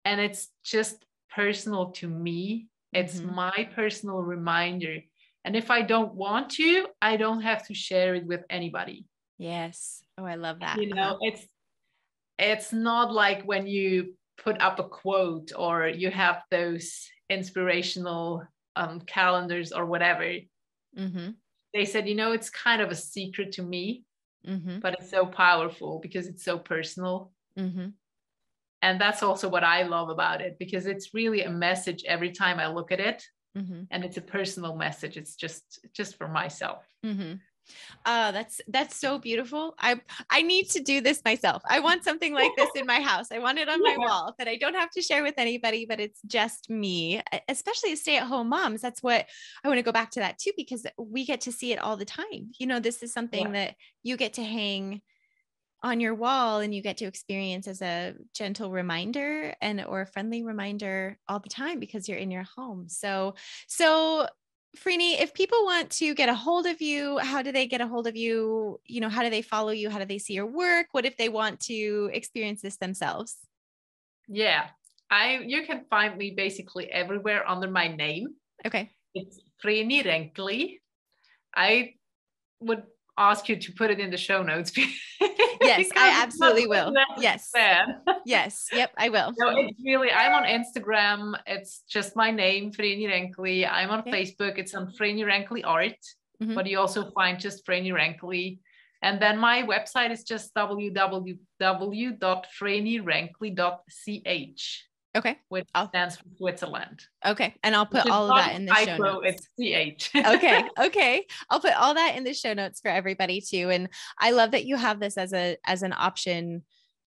and it's just personal to me. It's my personal reminder. And if I don't want to, I don't have to share it with anybody. Yes. Oh, I love that. You know, it's not like when you put up a quote, or you have those inspirational calendars or whatever. They said, you know, it's kind of a secret to me, but it's so powerful because it's so personal. And that's also what I love about it, because it's really a message every time I look at it. And it's a personal message. It's just for myself. That's so beautiful. I need to do this myself. I want something like this in my house. I want it on my wall that I don't have to share with anybody, but it's just me, especially as stay-at-home moms. That's what I want to go back to that too, because we get to see it all the time. You know, this is something that you get to hang on your wall, and you get to experience as a gentle reminder or a friendly reminder all the time, because you're in your home. So Vreni, if people want to get a hold of you, how do they get a hold of you? You know, how do they follow you? How do they see your work? What if they want to experience this themselves? Yeah, you can find me basically everywhere under my name. Okay. It's Vreni Renggli. I would ask you to put it in the show notes. Yes, I absolutely will. Yes. Yes. Yep, I will. No, it's really, I'm on Instagram. It's just my name, Vreni Renggli. I'm on Facebook. It's on Vreni Renggli Art, but you also find just Vreni Renggli. And then my website is just www.vrenirenggli.ch. Okay. Which stands for Switzerland. Okay. And I'll put all of that in the show notes. It's CH. Okay. Okay. I'll put all that in the show notes for everybody too. And I love that you have this as an option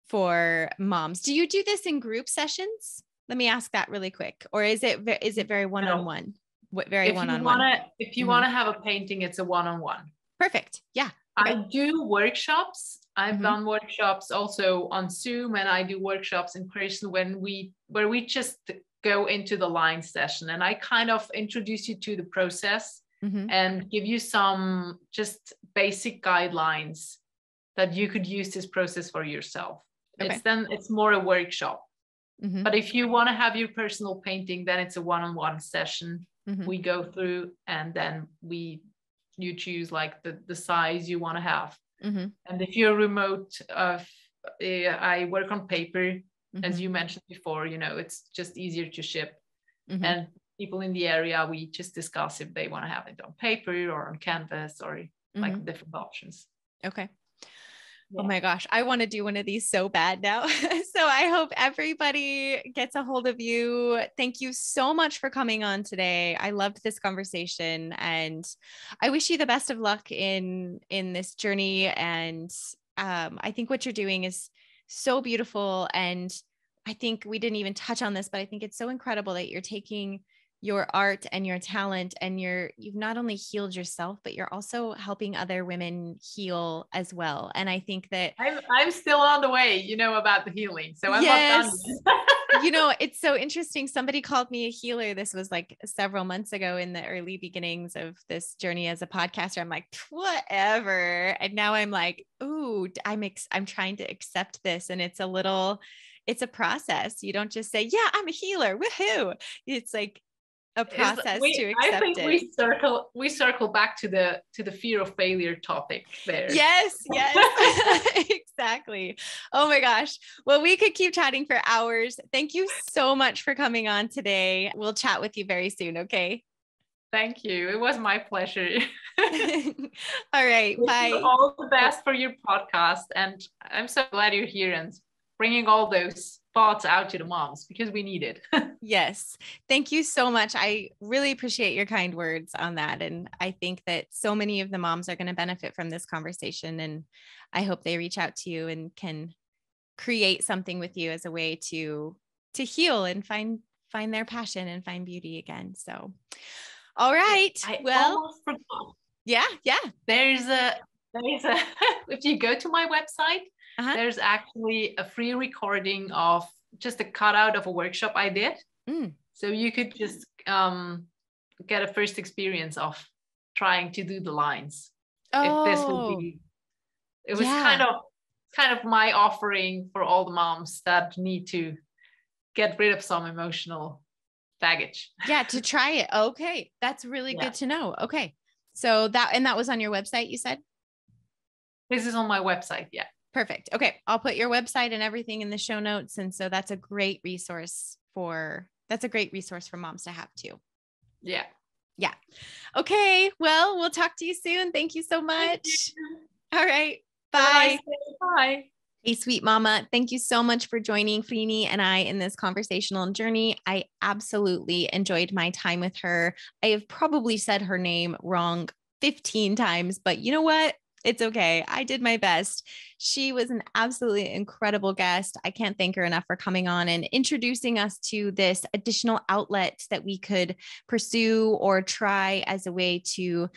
for moms. Do you do this in group sessions? Let me ask that really quick. Or is it very one-on-one? Very one-on-one. If you want to have a painting, it's a one-on-one. Perfect. Yeah. Okay. I do workshops. I've done workshops also on Zoom, and I do workshops in person where we just go into the line session, and I kind of introduce you to the process and give you some just basic guidelines that you could use this process for yourself. Okay. It's more a workshop. But if you want to have your personal painting, then it's a one-on-one session. We go through, and then you choose like the size you want to have. And if you're remote, I work on paper, as you mentioned before, you know, it's just easier to ship. And people in the area, we just discuss if they want to have it on paper or on canvas, or like different options. Okay. Yeah. Oh my gosh, I want to do one of these so bad now. So I hope everybody gets a hold of you. Thank you so much for coming on today. I loved this conversation, and I wish you the best of luck in this journey. And I think what you're doing is so beautiful. And I think we didn't even touch on this, but I think it's so incredible that you're taking your art and your talent, and you've not only healed yourself, but you're also helping other women heal as well. And I think that I'm still on the way, about the healing. So I'm not done yes. yet. It's so interesting. Somebody called me a healer. This was like several months ago in the early beginnings of this journey as a podcaster. I'm like, whatever. And now I'm like, ooh, I'm trying to accept this. And it's a process. You don't just say, yeah, I'm a healer. Woohoo. It's like a process to accept I think it. we circle back to the fear of failure topic there. Yes, exactly. Oh my gosh. Well, we could keep chatting for hours. Thank you so much for coming on today. We'll chat with you very soon. Okay. Thank you. It was my pleasure. All right. Bye. All the best for your podcast. And I'm so glad you're here and bringing all those thoughts out to the moms, because we need it. Yes. Thank you so much. I really appreciate your kind words on that. And I think that so many of the moms are going to benefit from this conversation. And I hope they reach out to you and can create something with you as a way to heal and find their passion and find beauty again. So, all right. I well, almost forgot. Yeah. There's a if you go to my website, there's actually a free recording of just a cutout of a workshop I did. So you could just get a first experience of trying to do the lines. If this would be, it was kind of my offering for all the moms that need to get rid of some emotional baggage. Yeah, to try it. Okay. That's really good to know. Okay. So that was on your website, you said? This is on my website. Yeah. Perfect. Okay. I'll put your website and everything in the show notes. And so that's a great resource for moms to have too. Yeah. Yeah. Okay. Well, we'll talk to you soon. Thank you so much. All right. Bye. Bye. Hey, sweet mama. Thank you so much for joining Vreni and I in this conversational journey. I absolutely enjoyed my time with her. I have probably said her name wrong 15 times, but you know what? It's okay. I did my best. She was an absolutely incredible guest. I can't thank her enough for coming on and introducing us to this additional outlet that we could pursue or try as a way to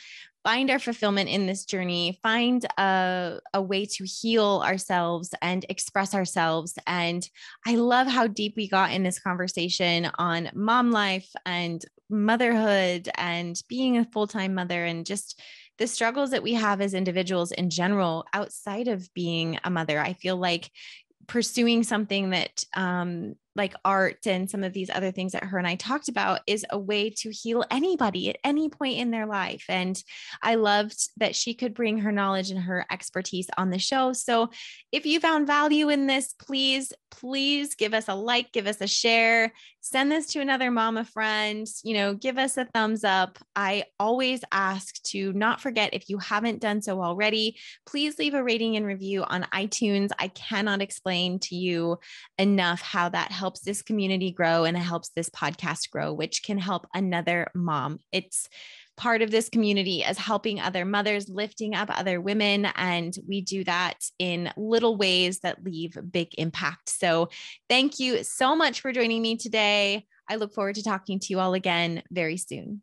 find our fulfillment in this journey, find a way to heal ourselves and express ourselves. And I love how deep we got in this conversation on mom life and motherhood and being a full-time mother and just the struggles that we have as individuals in general outside of being a mother. I feel like pursuing something that like art and some of these other things that her and I talked about is a way to heal anybody at any point in their life. And I loved that she could bring her knowledge and her expertise on the show. So if you found value in this, please give us a like, give us a share, send this to another mama friend, give us a thumbs up. I always ask to not forget, if you haven't done so already, please leave a rating and review on iTunes. I cannot explain to you enough how that helps this community grow and it helps this podcast grow, which can help another mom. It's part of this community as helping other mothers, lifting up other women. And we do that in little ways that leave big impact. So thank you so much for joining me today. I look forward to talking to you all again very soon.